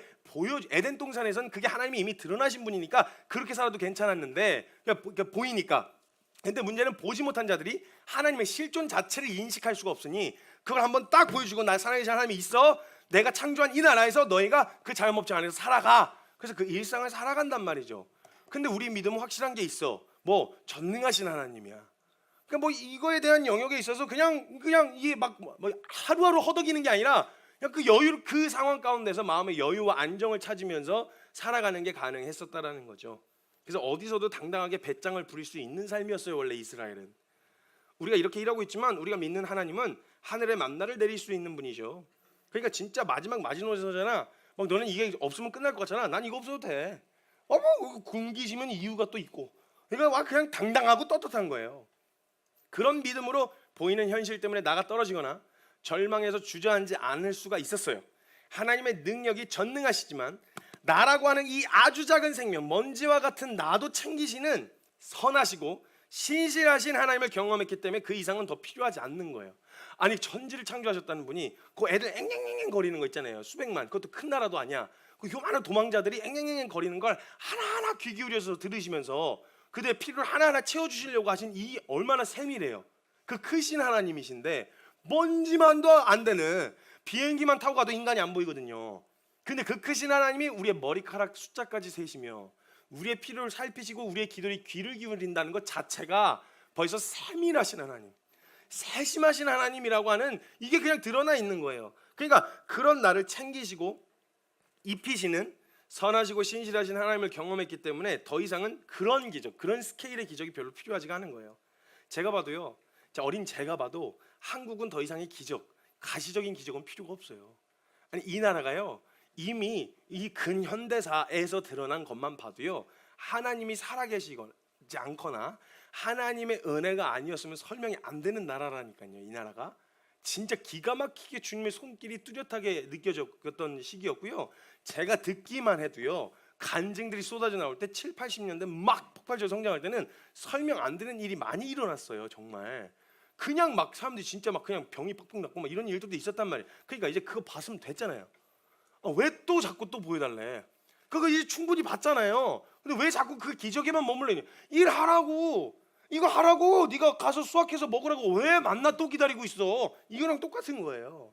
에덴 동산에서는 그게 하나님이 이미 드러나신 분이니까 그렇게 살아도 괜찮았는데 그러니까 보이니까. 근데 문제는 보지 못한 자들이 하나님의 실존 자체를 인식할 수가 없으니 그걸 한번 딱 보여주고 나 살아계신 하나님이 있어. 내가 창조한 이 나라에서 너희가 그 자연법칙 안에서 살아가. 그래서 그 일상을 살아간단 말이죠. 근데 우리 믿음은 확실한 게 있어. 전능하신 하나님이야. 그러니까 이거에 대한 영역에 있어서 그냥 이게 하루하루 허덕이는 게 아니라 그냥 그 상황 가운데서 마음의 여유와 안정을 찾으면서 살아가는 게 가능했었다라는 거죠. 그래서 어디서도 당당하게 배짱을 부릴 수 있는 삶이었어요. 원래 이스라엘은. 우리가 이렇게 일하고 있지만 우리가 믿는 하나님은 하늘에 만나를 내릴 수 있는 분이죠. 그러니까 진짜 마지막 마지노선이잖아. 막 너는 이게 없으면 끝날 것 같잖아. 난 이거 없어도 돼. 뭐 굶기시면 이유가 또 있고. 그러니까 그냥 당당하고 떳떳한 거예요. 그런 믿음으로 보이는 현실 때문에 나가 떨어지거나 절망해서 주저앉지 않을 수가 있었어요. 하나님의 능력이 전능하시지만 나라고 하는 이 아주 작은 생명, 먼지와 같은 나도 챙기시는 선하시고 신실하신 하나님을 경험했기 때문에 그 이상은 더 필요하지 않는 거예요. 아니 천지를 창조하셨다는 분이 그 애들 앵앵앵앵 거리는 거 있잖아요. 수백만, 그것도 큰 나라도 아니야. 그 요만한 도망자들이 앵앵앵앵 거리는 걸 하나하나 귀 기울여서 들으시면서 그들의 필요를 하나하나 채워주시려고 하신 이 얼마나 세밀해요. 그 크신 하나님이신데 먼지만도 안 되는 비행기만 타고 가도 인간이 안 보이거든요. 근데 그 크신 하나님이 우리의 머리카락 숫자까지 세시며 우리의 필요를 살피시고 우리의 기도에 귀를 기울인다는 것 자체가 벌써 세밀하신 하나님, 세심하신 하나님이라고 하는 이게 그냥 드러나 있는 거예요. 그러니까 그런 나를 챙기시고 입히시는 선하시고 신실하신 하나님을 경험했기 때문에 더 이상은 그런 기적, 그런 스케일의 기적이 별로 필요하지가 않은 거예요. 제가 봐도요, 어린 제가 봐도 한국은 더 이상의 기적, 가시적인 기적은 필요가 없어요. 아니 이 나라가요, 이미 이 근현대사에서 드러난 것만 봐도요, 하나님이 살아계시지 않거나 하나님의 은혜가 아니었으면 설명이 안 되는 나라라니까요. 이 나라가 진짜 기가 막히게 주님의 손길이 뚜렷하게 느껴졌던 시기였고요. 제가 듣기만 해도요, 간증들이 쏟아져 나올 때 7, 80년대 막 폭발적으로 성장할 때는 설명 안 되는 일이 많이 일어났어요. 정말 그냥 막 사람들이 진짜 막 그냥 병이 팍팍 났고 막 이런 일들도 있었단 말이에요. 그러니까 이제 그거 봤으면 됐잖아요. 왜 또 자꾸 또 보여달래? 그거 이제 충분히 봤잖아요. 근데 왜 자꾸 그 기적에만 머물러? 일하라고, 이거 하라고, 네가 가서 수확해서 먹으라고 왜 만나 또 기다리고 있어? 이거랑 똑같은 거예요.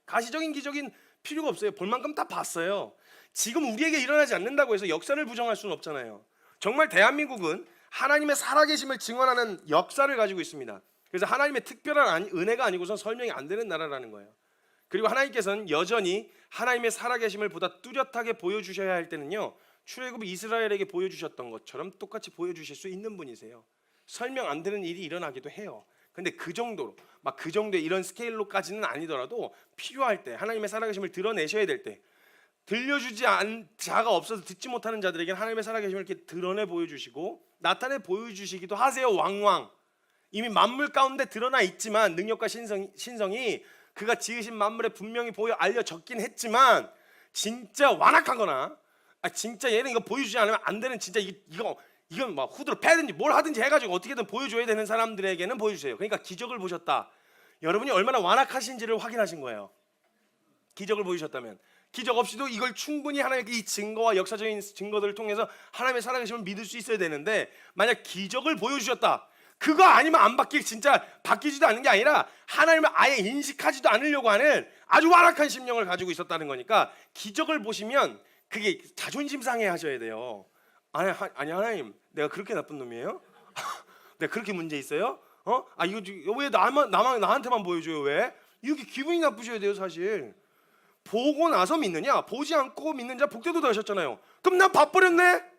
가시적인 기적인 필요가 없어요. 볼 만큼 다 봤어요. 지금 우리에게 일어나지 않는다고 해서 역사를 부정할 수는 없잖아요. 정말 대한민국은 하나님의 살아계심을 증언하는 역사를 가지고 있습니다. 그래서 하나님의 특별한 은혜가 아니고선 설명이 안 되는 나라라는 거예요. 그리고 하나님께서는 여전히 하나님의 살아계심을 보다 뚜렷하게 보여주셔야 할 때는요, 출애굽 이스라엘에게 보여주셨던 것처럼 똑같이 보여주실 수 있는 분이세요. 설명 안 되는 일이 일어나기도 해요. 근데 그 정도로 막 그 정도의 이런 스케일로까지는 아니더라도 필요할 때 하나님의 살아계심을 드러내셔야 될 때, 들려주지 않은 자가 없어서 듣지 못하는 자들에게는 하나님의 살아계심을 이렇게 드러내 보여주시고 나타내 보여주시기도 하세요. 왕왕 이미 만물 가운데 드러나 있지만 능력과 신성이 그가 지으신 만물에 분명히 보여 알려졌긴 했지만 진짜 완악하거나 진짜 얘는 이거 보여주지 않으면 안 되는, 진짜 이건 막 후드로 패든지 뭘 하든지 해가지고 어떻게든 보여줘야 되는 사람들에게는 보여주세요. 그러니까 기적을 보셨다. 여러분이 얼마나 완악하신지를 확인하신 거예요. 기적을 보여주셨다면. 기적 없이도 이걸 충분히 하나님의 이 증거와 역사적인 증거들을 통해서 하나님의 살아계심을 믿을 수 있어야 되는데, 만약 기적을 보여주셨다, 그거 아니면 안 바뀔, 진짜 바뀌지도 않는 게 아니라 하나님을 아예 인식하지도 않으려고 하는 아주 완악한 심령을 가지고 있었다는 거니까, 기적을 보시면 그게 자존심 상해 하셔야 돼요. 아니 하나님, 내가 그렇게 나쁜 놈이에요? 내가 그렇게 문제 있어요? 이거 왜 나한테만 보여줘요? 왜? 이렇게 기분이 나쁘셔야 돼요. 사실 보고 나서 믿느냐, 보지 않고 믿는 자 복되도다 하셨잖아요. 그럼 난 봐버렸네?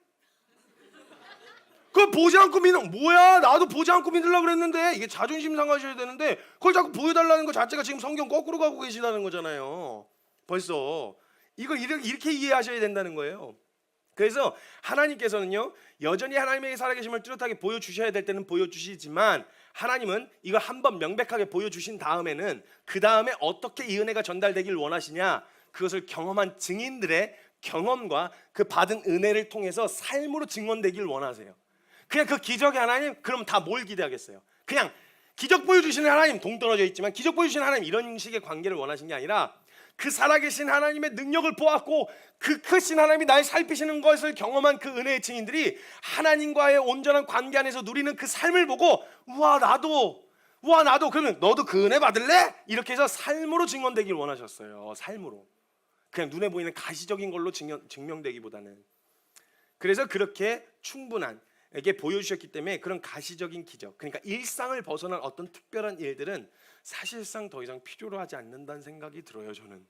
그걸 보지 않고 믿는, 뭐야, 나도 보지 않고 믿으려고 그랬는데. 이게 자존심 상하셔야 되는데 그걸 자꾸 보여달라는 것 자체가 지금 성경 거꾸로 가고 계시다는 거잖아요. 벌써 이걸 이렇게 이해하셔야 된다는 거예요. 그래서 하나님께서는요, 여전히 하나님의 살아계심을 뚜렷하게 보여주셔야 될 때는 보여주시지만, 하나님은 이걸 한번 명백하게 보여주신 다음에는 그 다음에 어떻게 이 은혜가 전달되길 원하시냐, 그것을 경험한 증인들의 경험과 그 받은 은혜를 통해서 삶으로 증언되길 원하세요. 그냥 그 기적의 하나님, 그럼 다 뭘 기대하겠어요? 그냥 기적 보여주시는 하나님, 동떨어져 있지만 기적 보여주시는 하나님, 이런 식의 관계를 원하신 게 아니라 그 살아계신 하나님의 능력을 보았고 그 크신 하나님이 날 살피시는 것을 경험한 그 은혜의 증인들이 하나님과의 온전한 관계 안에서 누리는 그 삶을 보고 우와 나도 그러면 너도 그 은혜 받을래? 이렇게 해서 삶으로 증언되길 원하셨어요. 삶으로. 그냥 눈에 보이는 가시적인 걸로 증명되기보다는. 그래서 그렇게 충분한 에게 보여주셨기 때문에 그런 가시적인 기적, 그러니까 일상을 벗어난 어떤 특별한 일들은 사실상 더 이상 필요로 하지 않는다는 생각이 들어요. 저는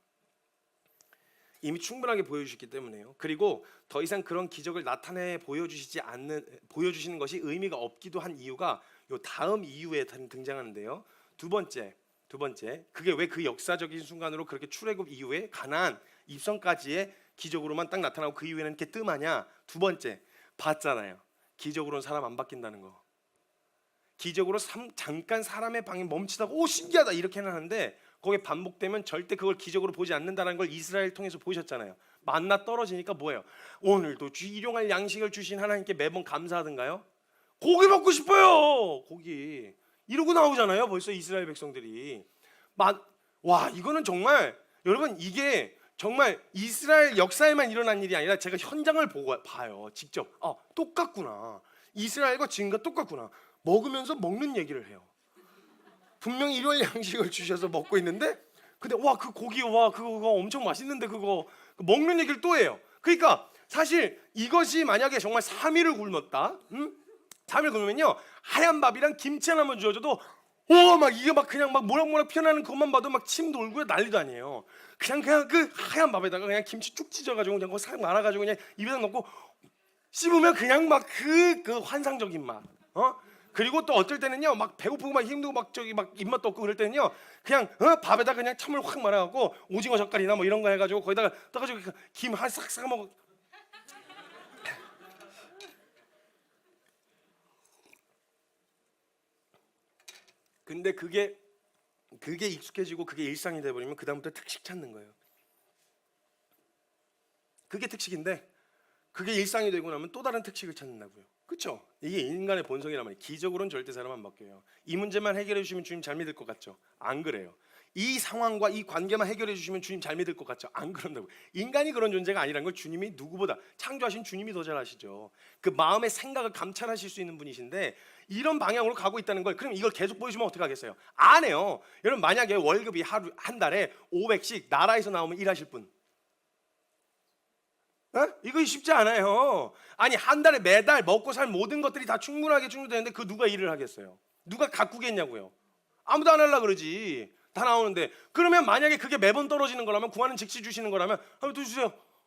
이미 충분하게 보여주셨기 때문에요. 그리고 더 이상 그런 기적을 나타내 보여주시는 것이 의미가 없기도 한 이유가 요 다음 이유에 등장하는데요. 두 번째, 그게 왜 그 역사적인 순간으로 그렇게 출애굽 이후에 가나안 입성까지의 기적으로만 딱 나타나고 그 이후에는 이렇게 뜸하냐? 두 번째, 봤잖아요. 기적으로는 사람 안 바뀐다는 거. 기적으로 잠깐 사람의 방에 멈추다가 오 신기하다 이렇게는 하는데 거기에 반복되면 절대 그걸 기적으로 보지 않는다는 걸 이스라엘 통해서 보셨잖아요. 만나 떨어지니까 뭐예요? 오늘도 일용할 양식을 주신 하나님께 매번 감사하던가요? 고기 먹고 싶어요. 고기 이러고 나오잖아요. 벌써 이스라엘 백성들이 와 이거는 정말 여러분 이게 정말 이스라엘 역사에만 일어난 일이 아니라 제가 현장을 보고 봐요. 직접 똑같구나. 이스라엘과 지금과 똑같구나. 먹으면서 먹는 얘기를 해요. 분명히 일요일 양식을 주셔서 먹고 있는데 근데 와 그 고기 와 그거 엄청 맛있는데 그거 먹는 얘기를 또 해요. 그러니까 사실 이것이 만약에 정말 3일을 굶었다. 3일 굶으면요 하얀 밥이랑 김치 하나만 주어져도 막 이게 막 그냥 막 모락모락 피어나는 것만 봐도 막 침 돌고요 난리도 아니에요. 그냥 그 하얀 밥에다가 그냥 김치 쭉 찢어가지고 그냥 그거 싹 말아가지고 그냥 입에다 넣고 씹으면 그냥 막 그 환상적인 맛. 그리고 또 어떨 때는요 막 배고프고 막 힘들고 막 저기 막 입맛도 없고 그럴 때는요 그냥 밥에다 그냥 찬물 확 말아갖고 오징어 젓갈이나 뭐 이런 거 해가지고 거기다가 떠가지고 김 한 싹 싸 먹어. 근데 그게 익숙해지고 그게 일상이 돼버리면 그 다음부터 특식 찾는 거예요. 그게 특식인데 그게 일상이 되고 나면 또 다른 특식을 찾는다고요. 그렇죠? 이게 인간의 본성이란 말이에요. 기적으로는 절대 사람 안 바뀌어요. 이 문제만 해결해 주시면 주님 잘 믿을 것 같죠? 안 그래요. 이 상황과 이 관계만 해결해 주시면 주님 잘 믿을 것 같죠? 안 그런다고. 인간이 그런 존재가 아니라는 걸 주님이 누구보다 창조하신 주님이 더 잘 아시죠. 그 마음의 생각을 감찰하실 수 있는 분이신데 이런 방향으로 가고 있다는 걸 그럼 이걸 계속 보여주면 어떻게 하겠어요? 안 해요. 여러분 만약에 월급이 한 달에 500씩 나라에서 나오면 일하실 분 이거 쉽지 않아요. 아니 한 달에 매달 먹고 살 모든 것들이 다 충분하게 충족되는데 그 누가 일을 하겠어요? 누가 가꾸겠냐고요? 아무도 안 하려고 그러지. 다 나오는데 그러면 만약에 그게 매번 떨어지는 거라면 구하는 즉시 주시는 거라면 또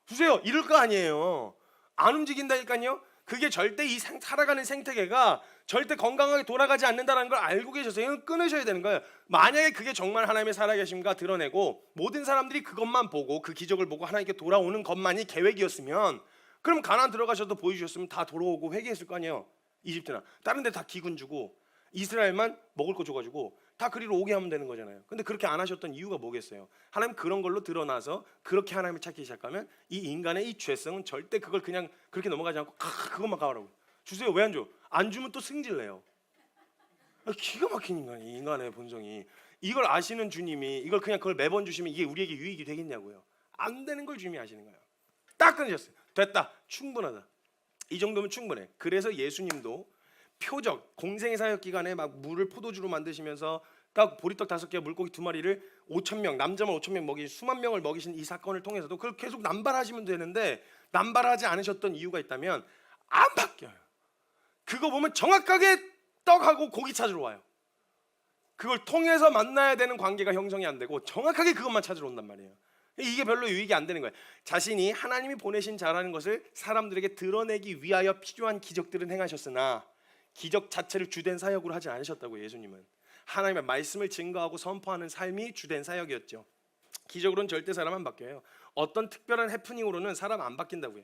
주세요 이럴 거 아니에요. 안 움직인다니까요. 그게 절대 살아가는 생태계가 절대 건강하게 돌아가지 않는다는 걸 알고 계셔서 이건 끊으셔야 되는 거예요. 만약에 그게 정말 하나님의 살아계심과 드러내고 모든 사람들이 그것만 보고 그 기적을 보고 하나님께 돌아오는 것만이 계획이었으면 그럼 가나안 들어가셔도 보여주셨으면 다 돌아오고 회개했을 거 아니에요. 이집트나 다른 데 다 기군 주고 이스라엘만 먹을 거 줘가지고 다 그리로 오게 하면 되는 거잖아요. 근데 그렇게 안 하셨던 이유가 뭐겠어요? 하나님 그런 걸로 드러나서 그렇게 하나님을 찾기 시작하면 이 인간의 이 죄성은 절대 그걸 그냥 그렇게 넘어가지 않고 그것만 가라고 주세요. 왜 안 줘? 안 주면 또 승질내요. 기가 막힌 인간이 인간의 본성이 이걸 아시는 주님이 이걸 그냥 그걸 매번 주시면 이게 우리에게 유익이 되겠냐고요. 안 되는 걸 주님이 아시는 거예요. 딱 끊으셨어요. 됐다. 충분하다. 이 정도면 충분해. 그래서 예수님도 표적 공생의 사역 기간에 막 물을 포도주로 만드시면서 딱 보리떡 5개 물고기 2마리를 5,000명 남자만 5,000명 먹이 수만 명을 먹이신 이 사건을 통해서도 그걸 계속 남발하시면 되는데 남발하지 않으셨던 이유가 있다면 안 바뀌어요. 그거 보면 정확하게 떡하고 고기 찾으러 와요. 그걸 통해서 만나야 되는 관계가 형성이 안 되고 정확하게 그것만 찾으러 온단 말이에요. 이게 별로 유익이 안 되는 거예요. 자신이 하나님이 보내신 자라는 것을 사람들에게 드러내기 위하여 필요한 기적들은 행하셨으나 기적 자체를 주된 사역으로 하지 않으셨다고. 예수님은 하나님의 말씀을 증거하고 선포하는 삶이 주된 사역이었죠. 기적으로는 절대 사람 안 바뀌어요. 어떤 특별한 해프닝으로는 사람 안 바뀐다고요.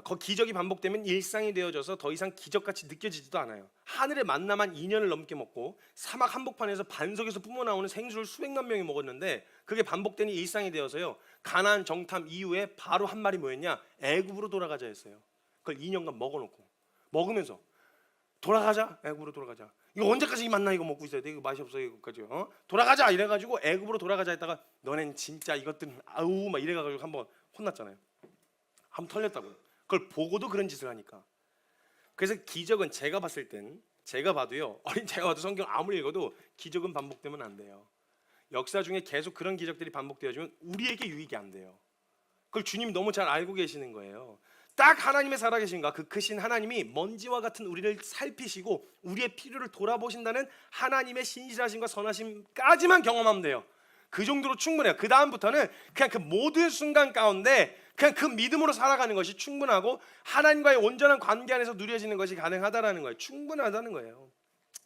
그 기적이 반복되면 일상이 되어져서 더 이상 기적같이 느껴지지도 않아요. 하늘의 만나만 2년을 넘게 먹고 사막 한복판에서 반석에서 뿜어나오는 생수를 수백만 명이 먹었는데 그게 반복되니 일상이 되어서요. 가나안 정탐 이후에 바로 한 말이 뭐였냐? 애굽으로 돌아가자 했어요. 그걸 2년간 먹어놓고 먹으면서 돌아가자. 애굽으로 돌아가자. 이거 언제까지 만나 이거 먹고 있어야 돼? 이거 맛이 없어 이거까지. 돌아가자 이래가지고 애굽으로 돌아가자 했다가 너넨 진짜 이것들은 아우 막 이래가지고 한번 혼났잖아요. 한번 털렸다고요. 그걸 보고도 그런 짓을 하니까. 그래서 기적은 제가 봤을 땐 제가 봐도요. 제가 봐도 성경 아무리 읽어도 기적은 반복되면 안 돼요. 역사 중에 계속 그런 기적들이 반복되어지면 우리에게 유익이 안 돼요. 그걸 주님이 너무 잘 알고 계시는 거예요. 딱 하나님의 살아계신가 그 크신 하나님이 먼지와 같은 우리를 살피시고 우리의 필요를 돌아보신다는 하나님의 신실하심과 선하심까지만 경험하면 돼요. 그 정도로 충분해요. 그 다음부터는 그냥 그 모든 순간 가운데 그냥 그 믿음으로 살아가는 것이 충분하고 하나님과의 온전한 관계 안에서 누려지는 것이 가능하다라는 거예요. 충분하다는 거예요.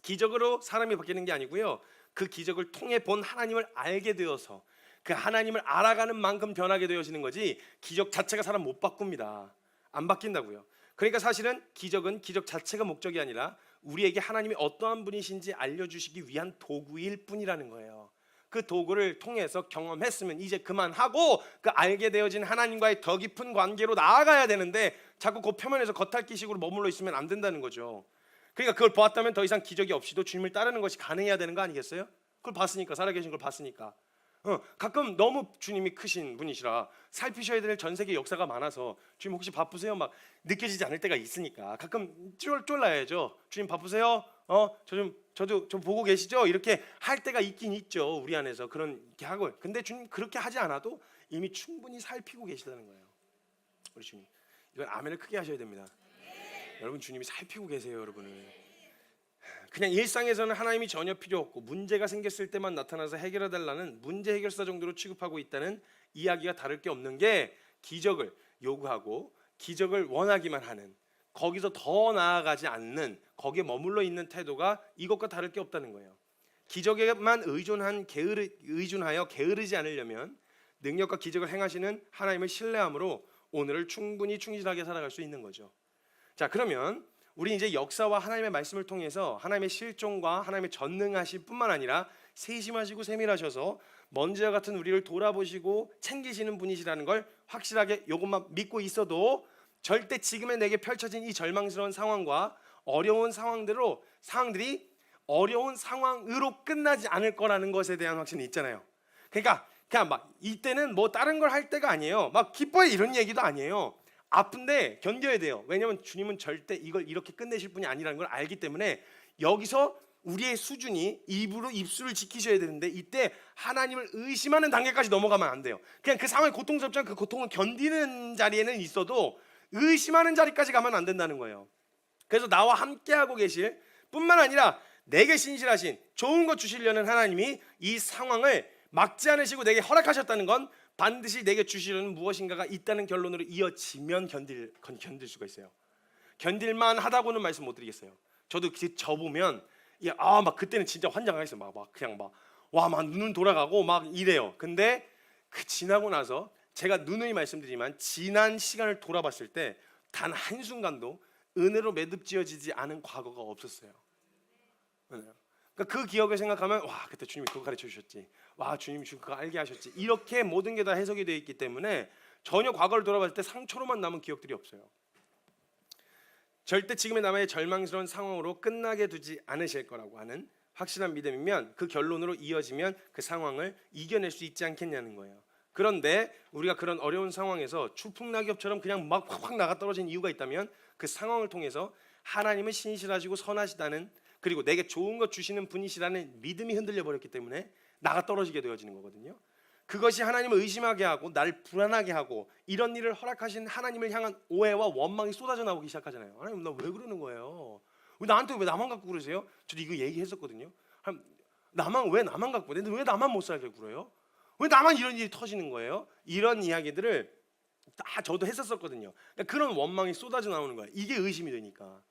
기적으로 사람이 바뀌는 게 아니고요. 그 기적을 통해 본 하나님을 알게 되어서 그 하나님을 알아가는 만큼 변하게 되어지는 거지 기적 자체가 사람 못 바꿉니다. 안 바뀐다고요. 그러니까 사실은 기적은 기적 자체가 목적이 아니라 우리에게 하나님이 어떠한 분이신지 알려주시기 위한 도구일 뿐이라는 거예요. 그 도구를 통해서 경험했으면 이제 그만하고 그 알게 되어진 하나님과의 더 깊은 관계로 나아가야 되는데 자꾸 그 표면에서 겉핥기식으로 머물러 있으면 안 된다는 거죠. 그러니까 그걸 보았다면 더 이상 기적이 없이도 주님을 따르는 것이 가능해야 되는 거 아니겠어요? 그걸 봤으니까, 살아계신 걸 봤으니까. 가끔 너무 주님이 크신 분이시라 살피셔야 될 전 세계 역사가 많아서 주님 혹시 바쁘세요? 막 느껴지지 않을 때가 있으니까 가끔 쫄라야죠. 주님 바쁘세요? 저도 좀 보고 계시죠? 이렇게 할 때가 있긴 있죠. 우리 안에서 그런 게 하고. 근데 주님 그렇게 하지 않아도 이미 충분히 살피고 계시다는 거예요. 우리 주님, 이건 아멘을 크게 하셔야 됩니다. 여러분, 주님이 살피고 계세요, 여러분을. 그냥 일상에서는 하나님이 전혀 필요 없고 문제가 생겼을 때만 나타나서 해결해 달라는 문제 해결사 정도로 취급하고 있다는 이야기가 다를 게 없는 게, 기적을 요구하고 기적을 원하기만 하는, 거기서 더 나아가지 않는, 거기에 머물러 있는 태도가 이것과 다를 게 없다는 거예요. 기적에만 의존하여 게으르지 않으려면 능력과 기적을 행하시는 하나님을 신뢰함으로 오늘을 충분히 충실하게 살아갈 수 있는 거죠. 자, 그러면 우리 이제 역사와 하나님의 말씀을 통해서 하나님의 실종과 하나님의 전능하실 뿐만 아니라 세심하시고 세밀하셔서 먼지와 같은 우리를 돌아보시고 챙기시는 분이시라는 걸 확실하게 이것만 믿고 있어도 절대 지금의 내게 펼쳐진 이 절망스러운 상황과 어려운 상황들이 어려운 상황으로 끝나지 않을 거라는 것에 대한 확신이 있잖아요. 그러니까 그냥 막 이때는 뭐 다른 걸 할 때가 아니에요. 막 기뻐해 이런 얘기도 아니에요. 아픈데 견뎌야 돼요. 왜냐하면 주님은 절대 이걸 이렇게 끝내실 분이 아니라는 걸 알기 때문에 여기서 우리의 수준이 입으로 입술을 지키셔야 되는데 이때 하나님을 의심하는 단계까지 넘어가면 안 돼요. 그냥 그 상황이 고통스럽지만 그 고통을 견디는 자리에는 있어도 의심하는 자리까지 가면 안 된다는 거예요. 그래서 나와 함께하고 계실 뿐만 아니라 내게 신실하신 좋은 것 주시려는 하나님이 이 상황을 막지 않으시고 내게 허락하셨다는 건 반드시 내게 주시려는 무엇인가가 있다는 결론으로 이어지면 견딜 수가 있어요. 견딜만 하다고는 말씀 못 드리겠어요. 저도 보면 막 그때는 진짜 환장하겠어요. 막 눈은 돌아가고 막 이래요. 근데 그 지나고 나서 제가 누누이 말씀드리지만 지난 시간을 돌아봤을 때 단 한순간도 은혜로 매듭지어지지 않은 과거가 없었어요. 그러니까 그 기억을 생각하면 그때 주님이 그거 가르쳐 주셨지, 주님이 그거 알게 하셨지, 이렇게 모든 게 다 해석이 되어 있기 때문에 전혀 과거를 돌아봤을 때 상처로만 남은 기억들이 없어요. 절대 지금의 남의 절망스러운 상황으로 끝나게 두지 않으실 거라고 하는 확실한 믿음이면 그 결론으로 이어지면 그 상황을 이겨낼 수 있지 않겠냐는 거예요. 그런데 우리가 그런 어려운 상황에서 추풍낙엽처럼 그냥 막 확 나가 떨어진 이유가 있다면 그 상황을 통해서 하나님은 신실하시고 선하시다는, 그리고 내게 좋은 것 주시는 분이시라는 믿음이 흔들려 버렸기 때문에 나가 떨어지게 되어지는 거거든요. 그것이 하나님을 의심하게 하고 나를 불안하게 하고 이런 일을 허락하신 하나님을 향한 오해와 원망이 쏟아져 나오기 시작하잖아요. 하나님, 나 왜 그러는 거예요? 왜 나만 갖고 그러세요? 저도 이거 얘기했었거든요. 왜 나만 갖고 그래? 왜 나만 못 살게 굴어요? 왜 나만 이런 일이 터지는 거예요? 이런 이야기들을 다 저도 했었거든요. 그러니까 그런 원망이 쏟아져 나오는 거예요. 이게 의심이 되니까.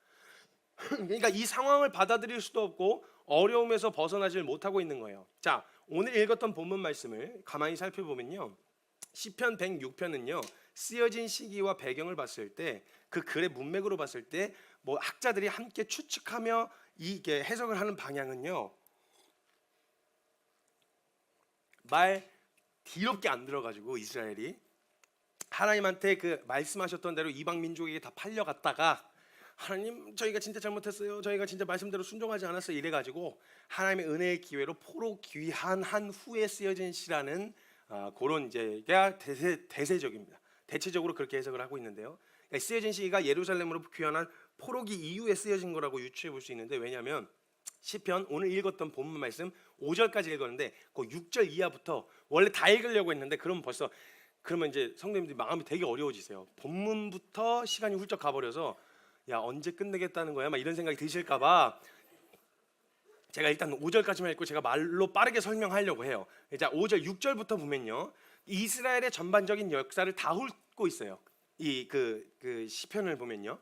그러니까 이 상황을 받아들일 수도 없고 어려움에서 벗어나질 못하고 있는 거예요. 자, 오늘 읽었던 본문 말씀을 가만히 살펴보면요, 시편 106편은요 쓰여진 시기와 배경을 봤을 때, 그 글의 문맥으로 봤을 때 뭐 학자들이 함께 추측하며 이게 해석을 하는 방향은요, 말 뒤럽게 안 들어가지고 이스라엘이 하나님한테 그 말씀하셨던 대로 이방 민족에게 다 팔려갔다가 하나님, 저희가 진짜 잘못했어요, 저희가 진짜 말씀대로 순종하지 않았어요, 이래가지고 하나님의 은혜의 기회로 포로 귀환한 후에 쓰여진 시라는 그런 이제가 대세적입니다. 대체적으로 그렇게 해석을 하고 있는데요. 그러니까 쓰여진 시가 예루살렘으로 귀환한 포로기 이후에 쓰여진 거라고 유추해 볼 수 있는데, 왜냐하면 시편 오늘 읽었던 본문 말씀 5절까지 읽었는데 그 6절 이하부터 원래 다 읽으려고 했는데 그러면 이제 성도님들이 마음이 되게 어려워지세요. 본문부터 시간이 훌쩍 가버려서 언제 끝내겠다는 거야? 막 이런 생각이 드실까봐 제가 일단 5절까지만 읽고 제가 말로 빠르게 설명하려고 해요. 자, 5절 6절부터 보면요, 이스라엘의 전반적인 역사를 다 훑고 있어요. 그 시편을 보면요.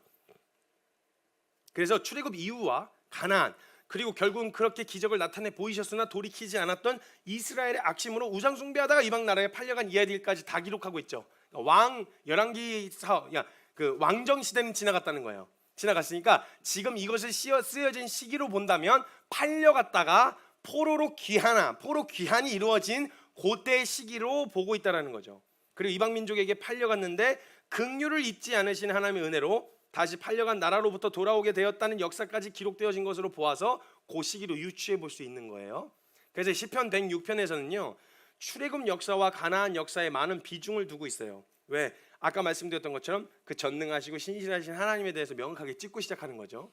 그래서 출애굽 이후와 가나안, 그리고 결국은 그렇게 기적을 나타내 보이셨으나 돌이키지 않았던 이스라엘의 악심으로 우상 숭배하다가 이방 나라에 팔려간 이야기들까지 다 기록하고 있죠. 왕 열왕기사 그 왕정 시대는 지나갔다는 거예요. 지나갔으니까 지금 이것을 쓰여진 시기로 본다면 팔려갔다가 포로 귀환이 이루어진 그때의 시기로 보고 있다라는 거죠. 그리고 이방 민족에게 팔려갔는데 긍휼을 잊지 않으신 하나님의 은혜로 다시 팔려간 나라로부터 돌아오게 되었다는 역사까지 기록되어진 것으로 보아서 그 시기로 유추해 볼 수 있는 거예요. 그래서 시편 106편에서는요 출애굽 역사와 가나안 역사에 많은 비중을 두고 있어요. 왜? 아까 말씀드렸던 것처럼 그 전능하시고 신실하신 하나님에 대해서 명확하게 찍고 시작하는 거죠.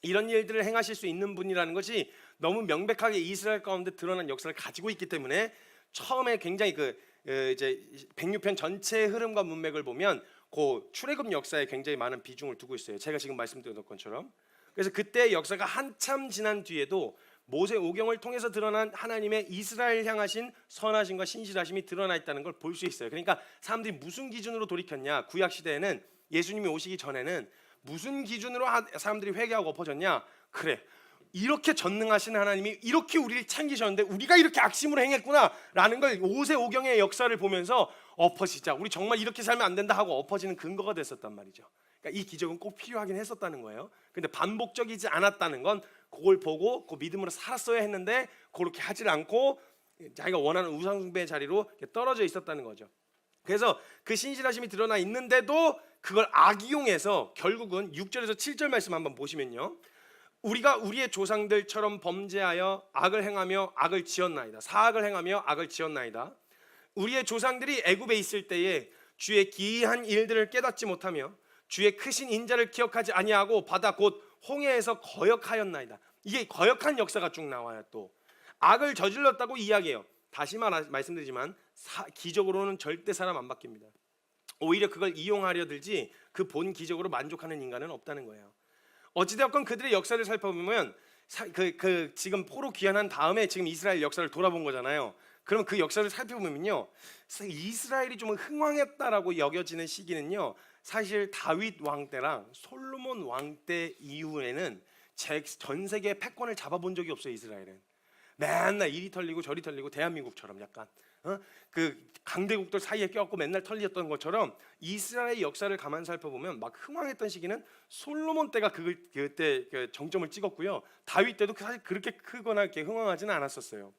이런 일들을 행하실 수 있는 분이라는 것이 너무 명백하게 이스라엘 가운데 드러난 역사를 가지고 있기 때문에 처음에 굉장히 이제 106편 전체의 흐름과 문맥을 보면 그 출애굽 역사에 굉장히 많은 비중을 두고 있어요. 제가 지금 말씀드렸던 것처럼. 그래서 그때의 역사가 한참 지난 뒤에도 모세 오경을 통해서 드러난 하나님의 이스라엘 향하신 선하심과 신실하심이 드러나 있다는 걸 볼 수 있어요. 그러니까 사람들이 무슨 기준으로 돌이켰냐? 구약 시대에는 예수님이 오시기 전에는 무슨 기준으로 사람들이 회개하고 엎어졌냐? 그래, 이렇게 전능하신 하나님이 이렇게 우리를 챙기셨는데 우리가 이렇게 악심으로 행했구나라는 걸 오세 오경의 역사를 보면서 엎어지자, 우리 정말 이렇게 살면 안 된다 하고 엎어지는 근거가 됐었단 말이죠. 그러니까 이 기적은 꼭 필요하긴 했었다는 거예요. 근데 반복적이지 않았다는 건 그걸 보고 그 믿음으로 살았어야 했는데 그렇게 하질 않고 자기가 원하는 우상숭배의 자리로 떨어져 있었다는 거죠. 그래서 그 신실하심이 드러나 있는데도 그걸 악이용해서 결국은 6절에서 7절 말씀 한번 보시면요, 우리가 우리의 조상들처럼 범죄하여 악을 행하며 악을 지었나이다. 사악을 행하며 악을 지었나이다. 우리의 조상들이 애굽에 있을 때에 주의 기이한 일들을 깨닫지 못하며 주의 크신 인자를 기억하지 아니하고 바다 곧 홍해에서 거역하였나이다. 이게 거역한 역사가 쭉 나와요. 또 악을 저질렀다고 이야기해요. 다시 말씀드리지만 기적으로는 절대 사람 안 바뀝니다. 오히려 그걸 이용하려 들지 그 본 기적으로 만족하는 인간은 없다는 거예요. 어찌되었건 그들의 역사를 살펴보면 지금 포로 귀환한 다음에 지금 이스라엘 역사를 돌아본 거잖아요. 그럼 그 역사를 살펴보면요, 이스라엘이 좀 흥왕했다라고 여겨지는 시기는요, 사실 다윗 왕 때랑 솔로몬 왕 때 이후에는 전 세계 패권을 잡아본 적이 없어요. 이스라엘은 맨날 이리 털리고 저리 털리고 대한민국처럼 약간 그 강대국들 사이에 껴갖고 맨날 털렸던 것처럼 이스라엘의 역사를 가만 살펴보면 막 흥왕했던 시기는 솔로몬 때가 그때 정점을 찍었고요. 다윗 때도 사실 그렇게 크거나 이렇게 흥왕하지는 않았었어요.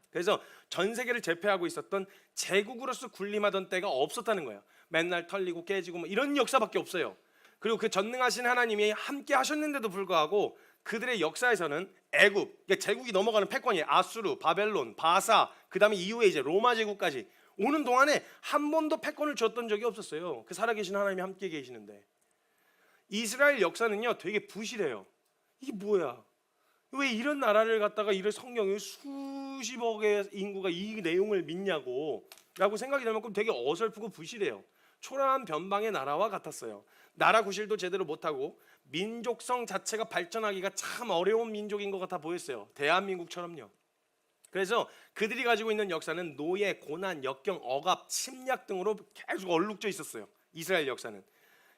그래서 전 세계를 제패하고 있었던 제국으로서 군림하던 때가 없었다는 거예요. 맨날 털리고 깨지고 뭐 이런 역사밖에 없어요. 그리고 그 전능하신 하나님이 함께 하셨는데도 불구하고 그들의 역사에서는 애굽, 그러니까 제국이 넘어가는 패권이 아수르, 바벨론, 바사, 그 다음에 이후에 이제 로마 제국까지 오는 동안에 한 번도 패권을 줬던 적이 없었어요. 그 살아계신 하나님이 함께 계시는데. 이스라엘 역사는요 되게 부실해요. 이게 뭐야? 왜 이런 나라를 갖다가 이런 성경에 수십억의 인구가 이 내용을 믿냐고 라고 생각이 들면 되게 어설프고 부실해요. 초라한 변방의 나라와 같았어요. 나라 구실도 제대로 못하고 민족성 자체가 발전하기가 참 어려운 민족인 것 같아 보였어요. 대한민국처럼요. 그래서 그들이 가지고 있는 역사는 노예, 고난, 역경, 억압, 침략 등으로 계속 얼룩져 있었어요. 이스라엘 역사는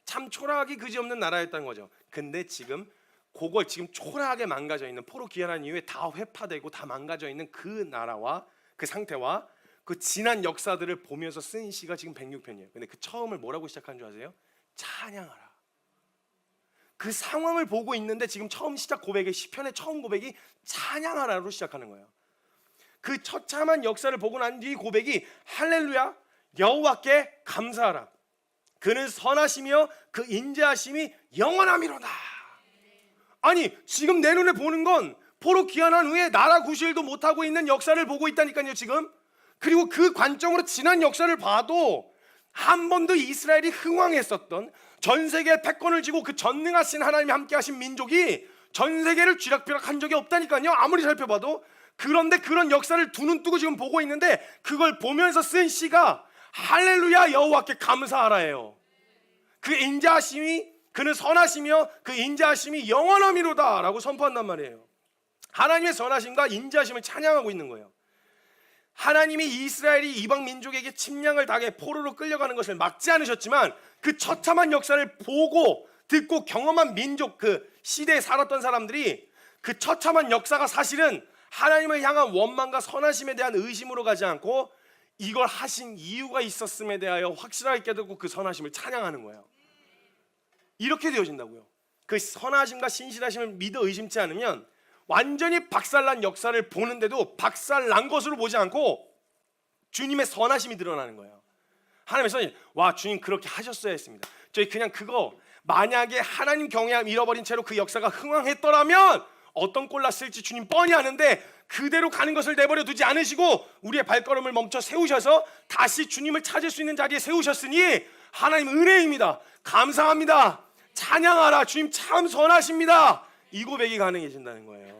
참 초라하기 그지없는 나라였다는 거죠. 근데 지금 그걸 지금 초라하게 망가져 있는, 포로 귀환한 이후에 다 회파되고 다 망가져 있는 그 나라와 그 상태와 그 지난 역사들을 보면서 쓴 시가 지금 106편이에요. 근데 그 처음을 뭐라고 시작한 줄 아세요? 찬양하라. 그 상황을 보고 있는데 지금 처음 시작 고백의 시편의 처음 고백이 찬양하라로 시작하는 거예요. 그 처참한 역사를 보고 난 뒤 고백이 할렐루야 여호와께 감사하라. 그는 선하시며 그 인자하심이 영원함이로다. 아니 지금 내 눈에 보는 건 포로 귀환한 후에 나라 구실도 못하고 있는 역사를 보고 있다니까요 지금. 그리고 그 관점으로 지난 역사를 봐도 한 번도 이스라엘이 흥왕했었던, 전 세계에 패권을 쥐고 그 전능하신 하나님이 함께 하신 민족이 전 세계를 쥐락펴락한 적이 없다니까요 아무리 살펴봐도. 그런데 그런 역사를 두 눈 뜨고 지금 보고 있는데 그걸 보면서 쓴 시가 할렐루야 여호와께 감사하라예요. 그 인자하심이, 그는 선하시며 그 인자하심이 영원함이로다 라고 선포한단 말이에요. 하나님의 선하심과 인자하심을 찬양하고 있는 거예요. 하나님이 이스라엘이 이방 민족에게 침략을 당해 포로로 끌려가는 것을 막지 않으셨지만 그 처참한 역사를 보고 듣고 경험한 민족, 그 시대에 살았던 사람들이 그 처참한 역사가 사실은 하나님을 향한 원망과 선하심에 대한 의심으로 가지 않고 이걸 하신 이유가 있었음에 대하여 확실하게 깨닫고 그 선하심을 찬양하는 거예요. 이렇게 되어진다고요. 그 선하심과 신실하심을 믿어 의심치 않으면 완전히 박살난 역사를 보는데도 박살난 것으로 보지 않고 주님의 선하심이 드러나는 거예요. 하나님께서 와 주님 그렇게 하셨어야 했습니다. 저희 그냥 그거 만약에 하나님 경외함 잃어버린 채로 그 역사가 흥왕했더라면 어떤 꼴 났을지 주님 뻔히 아는데 그대로 가는 것을 내버려 두지 않으시고 우리의 발걸음을 멈춰 세우셔서 다시 주님을 찾을 수 있는 자리에 세우셨으니 하나님 은혜입니다. 감사합니다. 찬양하라. 주님 참 선하십니다. 이 고백이 가능해진다는 거예요.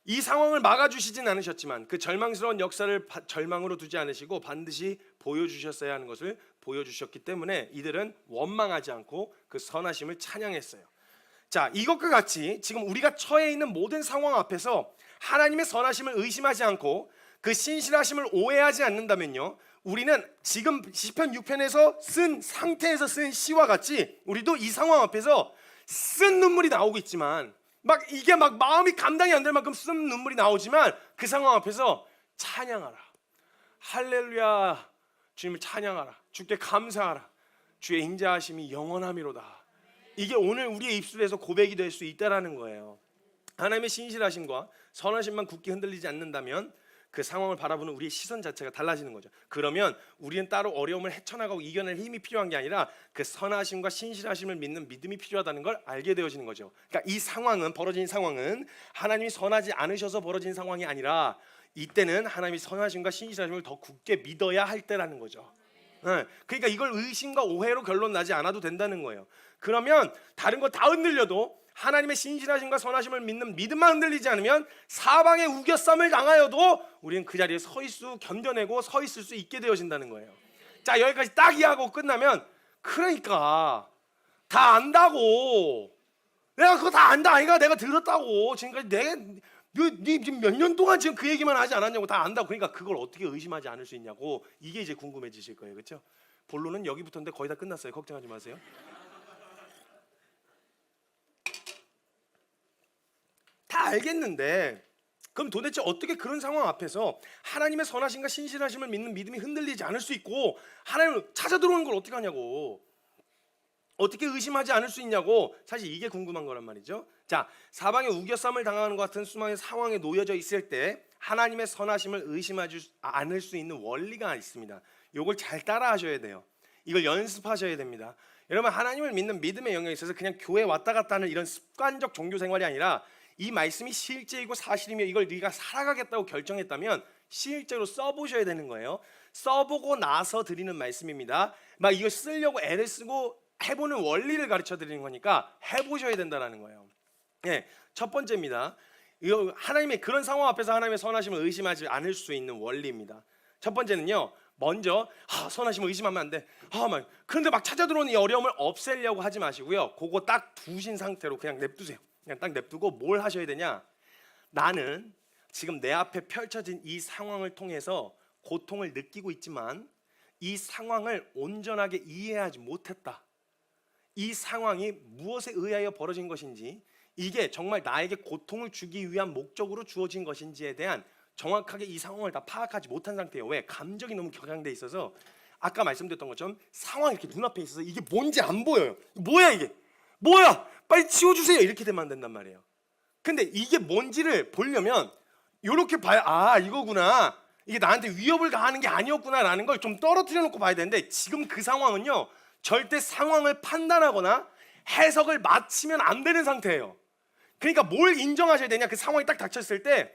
이 상황을 막아주시진 않으셨지만 그 절망스러운 역사를 절망으로 두지 않으시고 반드시 보여주셨어야 하는 것을 보여주셨기 때문에 이들은 원망하지 않고 그 선하심을 찬양했어요. 자, 이것과 같이 지금 우리가 처해 있는 모든 상황 앞에서 하나님의 선하심을 의심하지 않고 그 신실하심을 오해하지 않는다면요, 우리는 지금 시편 6편에서 쓴 상태에서 쓴 시와 같이 우리도 이 상황 앞에서 쓴 눈물이 나오고 있지만 이게 마음이 감당이 안 될 만큼 쓴 눈물이 나오지만 그 상황 앞에서 찬양하라. 할렐루야. 주님을 찬양하라. 주께 감사하라. 주의 인자하심이 영원하미로다. 이게 오늘 우리의 입술에서 고백이 될 수 있다라는 거예요. 하나님의 신실하심과 선하심만 굳게 흔들리지 않는다면 그 상황을 바라보는 우리의 시선 자체가 달라지는 거죠. 그러면 우리는 따로 어려움을 헤쳐나가고 이겨낼 힘이 필요한 게 아니라 그 선하심과 신실하심을 믿는 믿음이 필요하다는 걸 알게 되어지는 거죠. 그러니까 이 상황은, 벌어진 상황은 하나님이 선하지 않으셔서 벌어진 상황이 아니라 이때는 하나님이 선하심과 신실하심을 더 굳게 믿어야 할 때라는 거죠. 그러니까 이걸 의심과 오해로 결론 나지 않아도 된다는 거예요. 그러면 다른 거 다 흔들려도 하나님의 신실하심과 선하심을 믿는 믿음만 흔들리지 않으면 사방에 우겨쌈을 당하여도 우리는 그 자리에 견뎌내고 서 있을 수 있게 되어진다는 거예요. 자, 여기까지 딱 이해하고 끝나면 그러니까 다 안다고, 내가 그거 다 안다 아이가, 내가 들었다고, 지금까지 네 지금 몇 년 동안 지금 그 얘기만 하지 않았냐고, 다 안다고. 그러니까 그걸 어떻게 의심하지 않을 수 있냐고. 이게 이제 궁금해지실 거예요. 그렇죠? 본론은 여기부터인데 거의 다 끝났어요. 걱정하지 마세요. 다 알겠는데 그럼 도대체 어떻게 그런 상황 앞에서 하나님의 선하심과 신실하심을 믿는 믿음이 흔들리지 않을 수 있고 하나님을 찾아 들어오는 걸 어떻게 하냐고, 어떻게 의심하지 않을 수 있냐고. 사실 이게 궁금한 거란 말이죠. 자, 사방에 우겨쌈을 당하는 것 같은 수많은 상황에 놓여져 있을 때 하나님의 선하심을 의심하지 않을 수 있는 원리가 있습니다. 이걸 잘 따라 하셔야 돼요. 이걸 연습하셔야 됩니다. 여러분, 하나님을 믿는 믿음의 영역에 있어서 그냥 교회 왔다 갔다 하는 이런 습관적 종교 생활이 아니라 이 말씀이 실제이고 사실이며 이걸 네가 살아가겠다고 결정했다면 실제로 써보셔야 되는 거예요. 써보고 나서 드리는 말씀입니다. 이거 쓰려고 애를 쓰고 해보는 원리를 가르쳐 드리는 거니까 해보셔야 된다는 거예요. 네, 첫 번째입니다. 하나님의 그런 상황 앞에서 하나님의 선하심을 의심하지 않을 수 있는 원리입니다. 첫 번째는요, 먼저 선하심을 의심하면 안 돼. 그런데 막 찾아 들어오는 이 어려움을 없애려고 하지 마시고요. 그거 딱 두신 상태로 그냥 냅두세요. 그냥 딱 냅두고 뭘 하셔야 되냐? 나는 지금 내 앞에 펼쳐진 이 상황을 통해서 고통을 느끼고 있지만 이 상황을 온전하게 이해하지 못했다. 이 상황이 무엇에 의하여 벌어진 것인지, 이게 정말 나에게 고통을 주기 위한 목적으로 주어진 것인지에 대한 정확하게 이 상황을 다 파악하지 못한 상태예요. 왜? 감정이 너무 격양돼 있어서 아까 말씀드렸던 것처럼 상황이 이렇게 눈앞에 있어서 이게 뭔지 안 보여요. 뭐야 이게? 뭐야? 빨리 치워주세요. 이렇게 되면 안 된단 말이에요. 근데 이게 뭔지를 보려면 이렇게 봐야 이거구나. 이게 나한테 위협을 가하는 게 아니었구나라는 걸 좀 떨어뜨려 놓고 봐야 되는데 지금 그 상황은요, 절대 상황을 판단하거나 해석을 마치면 안 되는 상태예요. 그러니까 뭘 인정하셔야 되냐? 그 상황이 딱 닥쳤을 때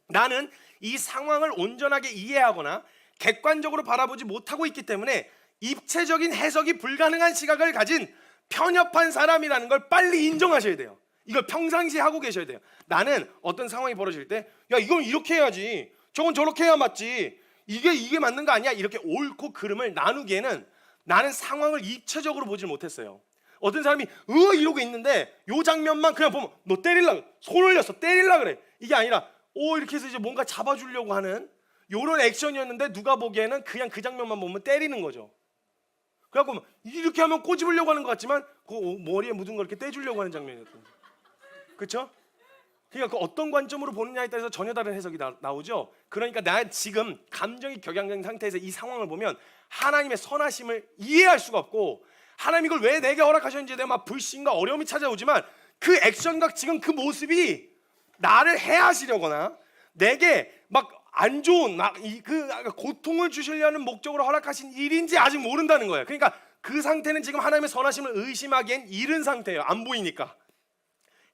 나는 이 상황을 온전하게 이해하거나 객관적으로 바라보지 못하고 있기 때문에 입체적인 해석이 불가능한 시각을 가진 편협한 사람이라는 걸 빨리 인정하셔야 돼요. 이걸 평상시에 하고 계셔야 돼요. 나는 어떤 상황이 벌어질 때 이건 이렇게 해야지, 저건 저렇게 해야 맞지, 이게 맞는 거 아니야, 이렇게 옳고 그름을 나누기에는 나는 상황을 입체적으로 보질 못했어요. 어떤 사람이 이러고 있는데 요 장면만 그냥 보면 너 때릴라, 손 올렸어, 때릴라 그래. 이게 아니라 이렇게 해서 이제 뭔가 잡아주려고 하는 요런 액션이었는데 누가 보기에는 그냥 그 장면만 보면 때리는 거죠. 그래갖고 이렇게 하면 꼬집으려고 하는 것 같지만 그 머리에 묻은 거 이렇게 떼주려고 하는 장면이었던 거예요. 그렇죠? 그러니까 그 어떤 관점으로 보느냐에 따라서 전혀 다른 해석이 나오죠. 그러니까 나 지금 감정이 격양된 상태에서 이 상황을 보면 하나님의 선하심을 이해할 수가 없고, 하나님 이걸 왜 내게 허락하셨는지에 대한 막 불신과 어려움이 찾아오지만 그 액션과 지금 그 모습이 나를 해하시려거나 내게 막 안 좋은 그 고통을 주시려는 목적으로 허락하신 일인지 아직 모른다는 거예요. 그러니까 그 상태는 지금 하나님의 선하심을 의심하기엔 이른 상태예요. 안 보이니까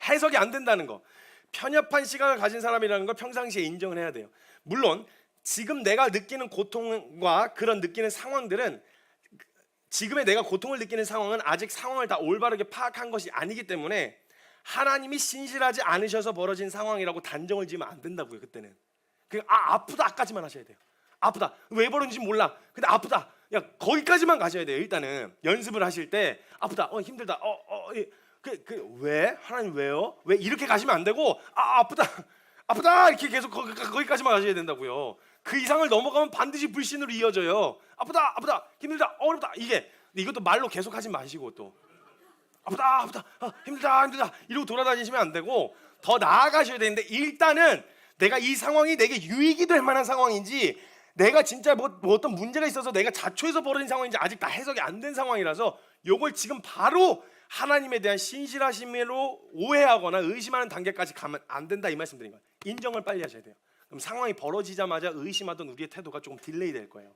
해석이 안 된다는 거. 편협한 시각을 가진 사람이라는 걸 평상시에 인정을 해야 돼요. 물론 지금 내가 느끼는 고통과 그런 느끼는 상황들은, 지금의 내가 고통을 느끼는 상황은 아직 상황을 다 올바르게 파악한 것이 아니기 때문에 하나님이 신실하지 않으셔서 벌어진 상황이라고 단정을 지으면 안 된다고요. 그때는 아프다까지만 하셔야 돼요. 아프다, 왜 벌어진지 몰라, 근데 아프다, 야 거기까지만 가셔야 돼요. 일단은 연습을 하실 때 아프다, 힘들다, 왜? 하나님 왜요? 왜? 이렇게 가시면 안 되고 아프다 이렇게 계속 거기까지만 가셔야 된다고요. 그 이상을 넘어가면 반드시 불신으로 이어져요. 아프다 힘들다 어렵다, 이것도 말로 계속 하지 마시고 또 아프다 힘들다 이러고 돌아다니시면 안 되고 더 나아가셔야 되는데, 일단은 내가 이 상황이 내게 유익이 될 만한 상황인지, 내가 진짜 뭐 어떤 문제가 있어서 내가 자초해서 벌어진 상황인지 아직 다 해석이 안 된 상황이라서 요걸 지금 바로 하나님에 대한 신실하심으로 오해하거나 의심하는 단계까지 가면 안 된다, 이 말씀드린 거예요. 인정을 빨리 하셔야 돼요. 그럼 상황이 벌어지자마자 의심하던 우리의 태도가 조금 딜레이 될 거예요.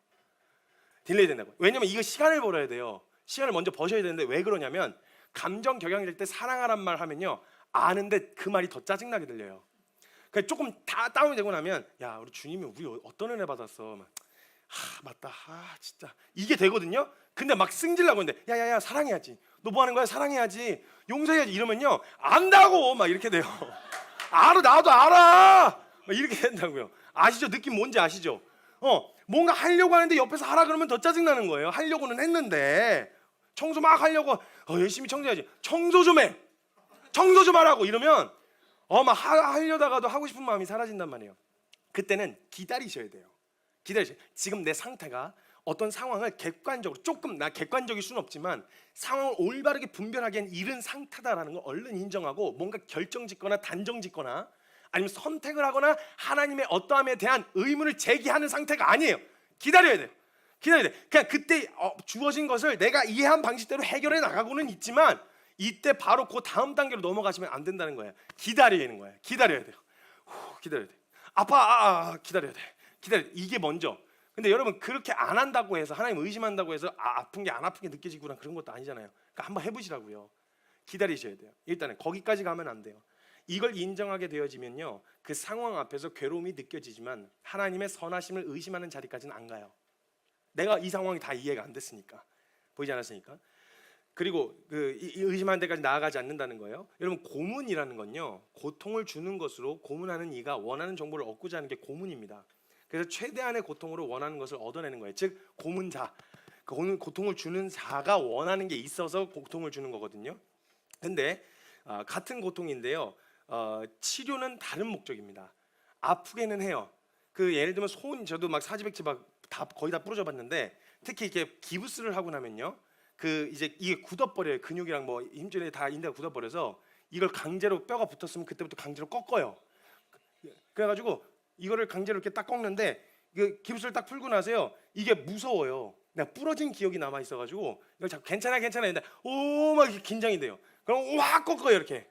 딜레이 된다고. 왜냐면 이거 시간을 벌어야 돼요. 시간을 먼저 버셔야 되는데, 왜 그러냐면 감정 격양될 때 사랑하란 말 하면요, 아는데 그 말이 더 짜증나게 들려요. 그러니까 조금 다 다운이 되고 나면, 야 우리 주님이 우리 어떤 은혜 받았어, 맞다, 진짜 이게 되거든요. 근데 막 승질나고 있는데, 야야야 사랑해야지, 너 뭐 하는 거야, 사랑해야지, 용서해야지 이러면요, 안다고 막 이렇게 돼요. 알아, 나도 알아, 막 이렇게 된다고요. 아시죠? 느낌 뭔지 아시죠? 뭔가 하려고 하는데 옆에서 하라 그러면 더 짜증나는 거예요. 하려고는 했는데, 청소 막 하려고 열심히 청소해야지, 청소 좀 하라고 이러면 막 하려다가도 하고 싶은 마음이 사라진단 말이에요. 그때는 기다리셔야 돼요. 지금 내 상태가 어떤 상황을 객관적으로, 조금 나 객관적일 수는 없지만 상황을 올바르게 분별하기엔 이른 상태다라는 걸 얼른 인정하고, 뭔가 결정짓거나 단정짓거나 아니면 선택을 하거나 하나님의 어떠함에 대한 의문을 제기하는 상태가 아니에요. 기다려야 돼요. 그냥 그때 주어진 것을 내가 이해한 방식대로 해결해 나가고는 있지만, 이때 바로 그 다음 단계로 넘어가시면 안 된다는 거예요. 기다려야 돼요. 기다려야 돼. 아파, 기다려야 돼. 이게 먼저. 근데 여러분, 그렇게 안 한다고 해서, 하나님 의심한다고 해서 아픈 게 안 아픈 게 느껴지구나, 그런 것도 아니잖아요. 그러니까 한번 해보시라고요. 기다리셔야 돼요. 일단은 거기까지 가면 안 돼요. 이걸 인정하게 되어지면요, 그 상황 앞에서 괴로움이 느껴지지만 하나님의 선하심을 의심하는 자리까지는 안 가요. 내가 이 상황이 다 이해가 안 됐으니까, 보이지 않았으니까. 그리고 이 의심하는 데까지 나아가지 않는다는 거예요. 여러분, 고문이라는 건요, 고통을 주는 것으로 고문하는 이가 원하는 정보를 얻고자 하는 게 고문입니다. 그래서 최대한의 고통으로 원하는 것을 얻어내는 거예요. 즉 고문자, 고통을 주는 자가 원하는 게 있어서 고통을 주는 거거든요. 근데 같은 고통인데요, 치료는 다른 목적입니다. 아프게는 해요. 예를 들면 저도 막 사지백지 거의 다 부러져 봤는데, 특히 이렇게 기부스를 하고 나면요, 이제 이게 굳어버려요. 근육이랑 힘줄이 다 인대가 굳어버려서 이걸 강제로, 뼈가 붙었으면 그때부터 강제로 꺾어요. 그래가지고 이거를 강제로 이렇게 딱 꺾는데, 기부스를 딱 풀고 나서요, 이게 무서워요. 내가 부러진 기억이 남아 있어가지고 이걸 자꾸 괜찮아 했는데 막 이렇게 긴장이 돼요. 그럼 와 꺾어요 이렇게.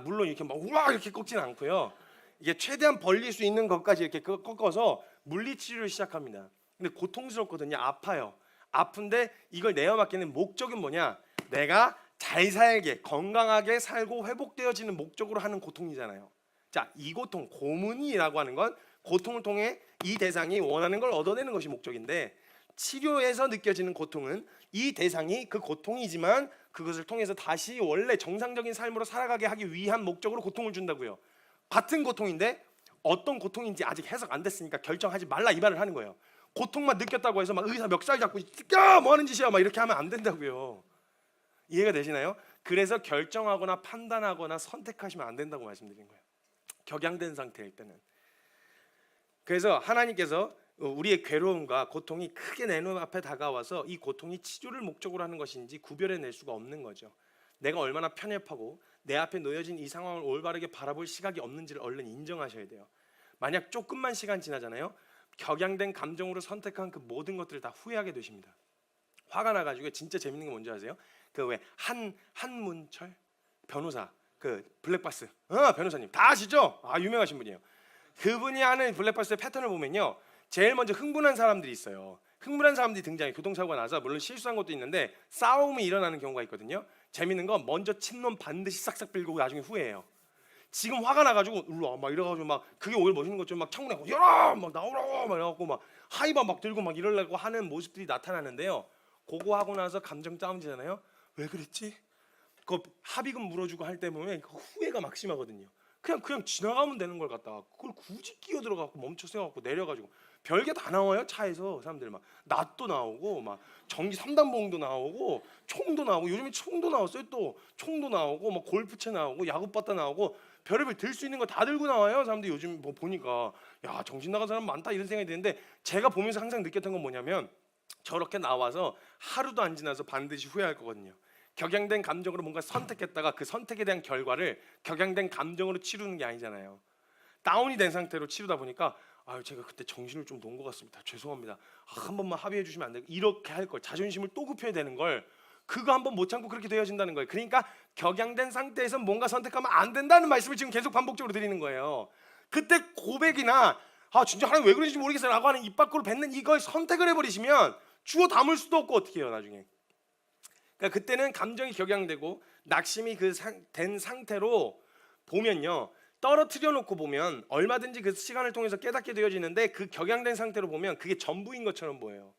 물론 이렇게 막 와 이렇게 꺾지는 않고요. 이게 최대한 벌릴 수 있는 것까지 이렇게 꺾어서 물리치료를 시작합니다. 근데 고통스럽거든요. 아파요. 아픈데 이걸 내어맡기는 목적은 뭐냐? 내가 잘 살게, 건강하게 살고 회복되어지는 목적으로 하는 고통이잖아요. 자, 이 고통, 고문이라고 하는 건 고통을 통해 이 대상이 원하는 걸 얻어내는 것이 목적인데, 치료에서 느껴지는 고통은 이 대상이 그 고통이지만 그것을 통해서 다시 원래 정상적인 삶으로 살아가게 하기 위한 목적으로 고통을 준다고요. 같은 고통인데 어떤 고통인지 아직 해석 안 됐으니까 결정하지 말라, 이 말을 하는 거예요. 고통만 느꼈다고 해서 막 의사 멱살 잡고 뭐 하는 짓이야 막 이렇게 하면 안 된다고요. 이해가 되시나요? 그래서 결정하거나 판단하거나 선택하시면 안 된다고 말씀드린 거예요. 격양된 상태일 때는. 그래서 하나님께서 우리의 괴로움과 고통이 크게 내 눈앞에 다가와서 이 고통이 치료를 목적으로 하는 것인지 구별해낼 수가 없는 거죠. 내가 얼마나 편협하고 내 앞에 놓여진 이 상황을 올바르게 바라볼 시각이 없는지를 얼른 인정하셔야 돼요. 만약 조금만 시간 지나잖아요. 격양된 감정으로 선택한 그 모든 것들을 다 후회하게 되십니다. 화가 나가지고 진짜 재밌는 게 뭔지 아세요? 그 왜 한문철 변호사, 그 블랙박스 변호사님 다 아시죠? 유명하신 분이에요. 그분이 하는 블랙박스의 패턴을 보면요, 제일 먼저 흥분한 사람들이 있어요. 흥분한 사람들이 등장해. 교통사고가 나서 물론 실수한 것도 있는데 싸움이 일어나는 경우가 있거든요. 재밌는 건 먼저 친놈 반드시 싹싹 빌고 나중에 후회해요. 지금 화가 나가지고 일로 와 막 이래가지고 막 그게 오히려 멋있는 것처럼 막 창문에 열어 막 나오라고 막 이래갖고 막 하이바 막 들고 막 이러려고 하는 모습들이 나타나는데요. 그거 하고 나서 감정 다운되잖아요. 왜 그랬지? 그 합의금 물어주고 할 때 보면 그 후회가 막심하거든요. 그냥 지나가면 되는 걸 갖다가 그걸 굳이 끼어 들어가고 멈춰 세워갖고 내려가지고 별게 다 나와요. 차에서 사람들 막 낫도 나오고 막 전기 3단봉도 나오고 총도 나오고 요즘에 총도 나왔어요. 또 총도 나오고 막 골프채 나오고 야구바타 나오고 별의별 들 수 있는 거 다 들고 나와요. 사람들이 요즘 뭐 보니까 야 정신 나간 사람 많다 이런 생각이 드는데 제가 보면서 항상 느꼈던 건 뭐냐면 저렇게 나와서 하루도 안 지나서 반드시 후회할 거거든요. 격양된 감정으로 뭔가 선택했다가 그 선택에 대한 결과를 격양된 감정으로 치르는 게 아니잖아요. 다운이 된 상태로 치르다 보니까 제가 그때 정신을 좀 놓은 것 같습니다. 죄송합니다. 한 번만 합의해 주시면 안 돼요? 이렇게 할 걸, 자존심을 또 굽혀야 되는 걸 그거 한 번 못 참고 그렇게 되어진다는 거예요. 그러니까 격양된 상태에서 뭔가 선택하면 안 된다는 말씀을 지금 계속 반복적으로 드리는 거예요. 그때 고백이나 진짜 하나님 왜 그러는지 모르겠어요 라고 하는 입 밖으로 뱉는 이걸 선택을 해버리시면 주워 담을 수도 없고 어떻게 해요 나중에. 그러니까 그때는 감정이 격양되고 낙심이 된 상태로 보면요, 떨어뜨려 놓고 보면 얼마든지 그 시간을 통해서 깨닫게 되어지는데 그 격양된 상태로 보면 그게 전부인 것처럼 보여요.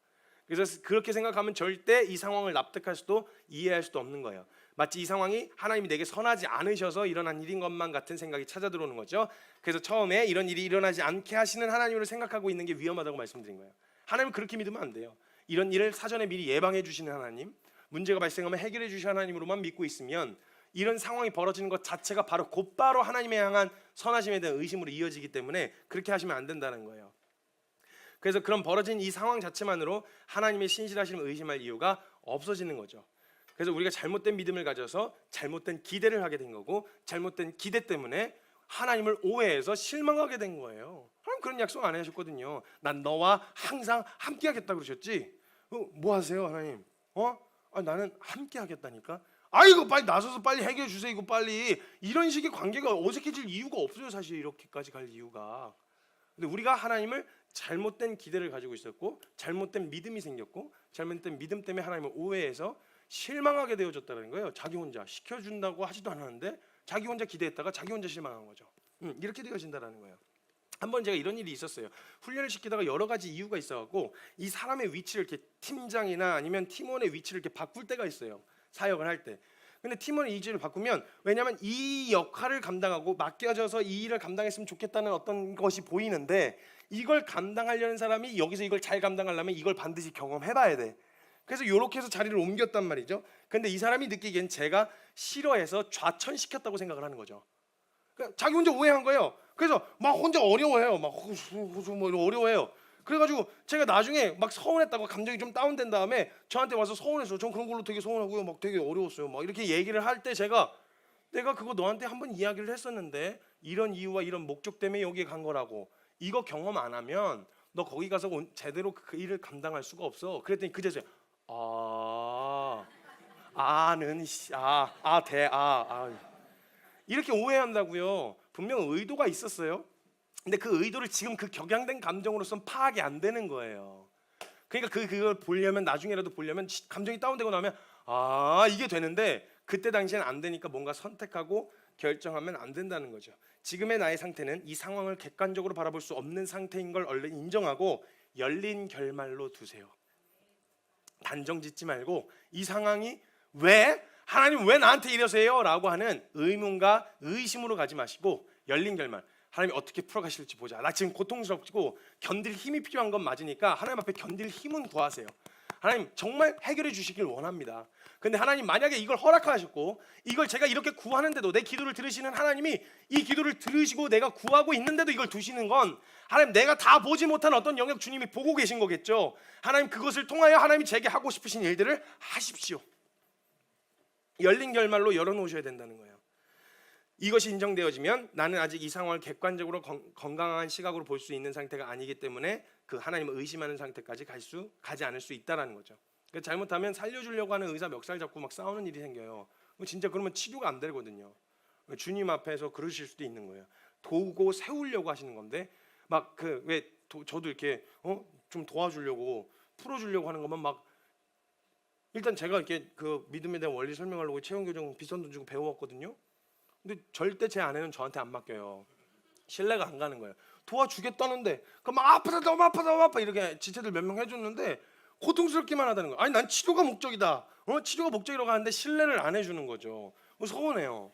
그래서 그렇게 생각하면 절대 이 상황을 납득할 수도 이해할 수도 없는 거예요. 마치 이 상황이 하나님이 내게 선하지 않으셔서 일어난 일인 것만 같은 생각이 찾아 들어오는 거죠. 그래서 처음에 이런 일이 일어나지 않게 하시는 하나님을 생각하고 있는 게 위험하다고 말씀드린 거예요. 하나님은 그렇게 믿으면 안 돼요. 이런 일을 사전에 미리 예방해 주시는 하나님, 문제가 발생하면 해결해 주시는 하나님으로만 믿고 있으면 이런 상황이 벌어지는 것 자체가 바로 곧바로 하나님에 향한 선하심에 대한 의심으로 이어지기 때문에 그렇게 하시면 안 된다는 거예요. 그래서 그런 벌어진 이 상황 자체만으로 하나님의 신실하심을 의심할 이유가 없어지는 거죠. 그래서 우리가 잘못된 믿음을 가져서 잘못된 기대를 하게 된 거고, 잘못된 기대 때문에 하나님을 오해해서 실망하게 된 거예요. 하나님 그런 약속 안 하셨거든요. 난 너와 항상 함께하겠다 그러셨지. 뭐 하세요 하나님? 나는 함께하겠다니까. 이거 빨리 나서서 빨리 해결해 주세요. 이거 빨리. 이런 식의 관계가 어색해질 이유가 없어요. 사실 이렇게까지 갈 이유가. 근데 우리가 하나님을 잘못된 기대를 가지고 있었고, 잘못된 믿음이 생겼고, 잘못된 믿음 때문에 하나님을 오해해서 실망하게 되어졌다는 거예요. 자기 혼자 시켜준다고 하지도 않았는데 자기 혼자 기대했다가 자기 혼자 실망한 거죠. 이렇게 되어진다는 거예요. 한번 제가 이런 일이 있었어요. 훈련을 시키다가 여러 가지 이유가 있어갖고 이 사람의 위치를 이렇게 팀장이나 아니면 팀원의 위치를 이렇게 바꿀 때가 있어요. 사역을 할 때. 근데 팀원의 위치를 바꾸면, 왜냐하면 이 역할을 감당하고 맡겨져서 이 일을 감당했으면 좋겠다는 어떤 것이 보이는데, 이걸 감당하려는 사람이 여기서 이걸 잘 감당하려면 이걸 반드시 경험해봐야 돼. 그래서 이렇게 해서 자리를 옮겼단 말이죠. 근데 이 사람이 느끼기엔 제가 싫어해서 좌천시켰다고 생각을 하는 거죠. 그러니까 자기 혼자 오해한 거예요. 그래서 막 혼자 어려워해요. 막 어려워해요. 그래가지고 제가 나중에 막 서운했다고 감정이 좀 다운된 다음에 저한테 와서 서운했어요. 전 그런 걸로 되게 서운하고요. 막 되게 어려웠어요. 막 이렇게 얘기를 할 때 내가 그거 너한테 한번 이야기를 했었는데 이런 이유와 이런 목적 때문에 여기에 간 거라고. 이거 경험 안 하면 너 거기 가서 제대로 그 일을 감당할 수가 없어. 그랬더니 그제서야 이렇게 오해한다고요. 분명 의도가 있었어요. 근데 그 의도를 지금 그 격양된 감정으로선 파악이 안 되는 거예요. 그러니까 그걸 보려면, 나중에라도 보려면 감정이 다운되고 나면 이게 되는데 그때 당시엔 안 되니까 뭔가 선택하고 결정하면 안 된다는 거죠. 지금의 나의 상태는 이 상황을 객관적으로 바라볼 수 없는 상태인 걸 얼른 인정하고 열린 결말로 두세요. 단정 짓지 말고 이 상황이 하나님 왜 나한테 이러세요? 라고 하는 의문과 의심으로 가지 마시고 열린 결말, 하나님이 어떻게 풀어가실지 보자. 나 지금 고통스럽고 견딜 힘이 필요한 건 맞으니까 하나님 앞에 견딜 힘은 구하세요. 하나님 정말 해결해 주시길 원합니다. 근데 하나님 만약에 이걸 허락하셨고 이걸 제가 이렇게 구하는데도 내 기도를 들으시는 하나님이 이 기도를 들으시고 내가 구하고 있는데도 이걸 두시는 건 하나님 내가 다 보지 못한 어떤 영역 주님이 보고 계신 거겠죠. 하나님 그것을 통하여 하나님이 제게 하고 싶으신 일들을 하십시오. 열린 결말로 열어놓으셔야 된다는 거예요. 이것이 인정되어지면 나는 아직 이 상황을 객관적으로 건강한 시각으로 볼 수 있는 상태가 아니기 때문에 그 하나님을 의심하는 상태까지 가지 않을 수 있다라는 거죠. 그러니까 잘못하면 살려주려고 하는 의사 멱살 잡고 막 싸우는 일이 생겨요. 진짜 그러면 치료가 안 되거든요. 주님 앞에서 그러실 수도 있는 거예요. 도우고 세우려고 하시는 건데 막 저도 이렇게 좀 도와주려고 풀어주려고 하는 것만 막 일단 제가 이렇게 그 믿음에 대한 원리 설명하려고 채용교정 비싼 돈 주고 배워왔거든요. 근데 절대 제 아내는 저한테 안 맡겨요. 신뢰가 안 가는 거예요. 도와주겠다는데 그럼 막 아프다 너무 아프다 너무 아파 이렇게 지체들 몇 명 해줬는데 고통스럽기만 하다는 거예요. 아니 난 치료가 목적이다. 치료가 목적이라고 하는데 신뢰를 안 해주는 거죠. 서운해요.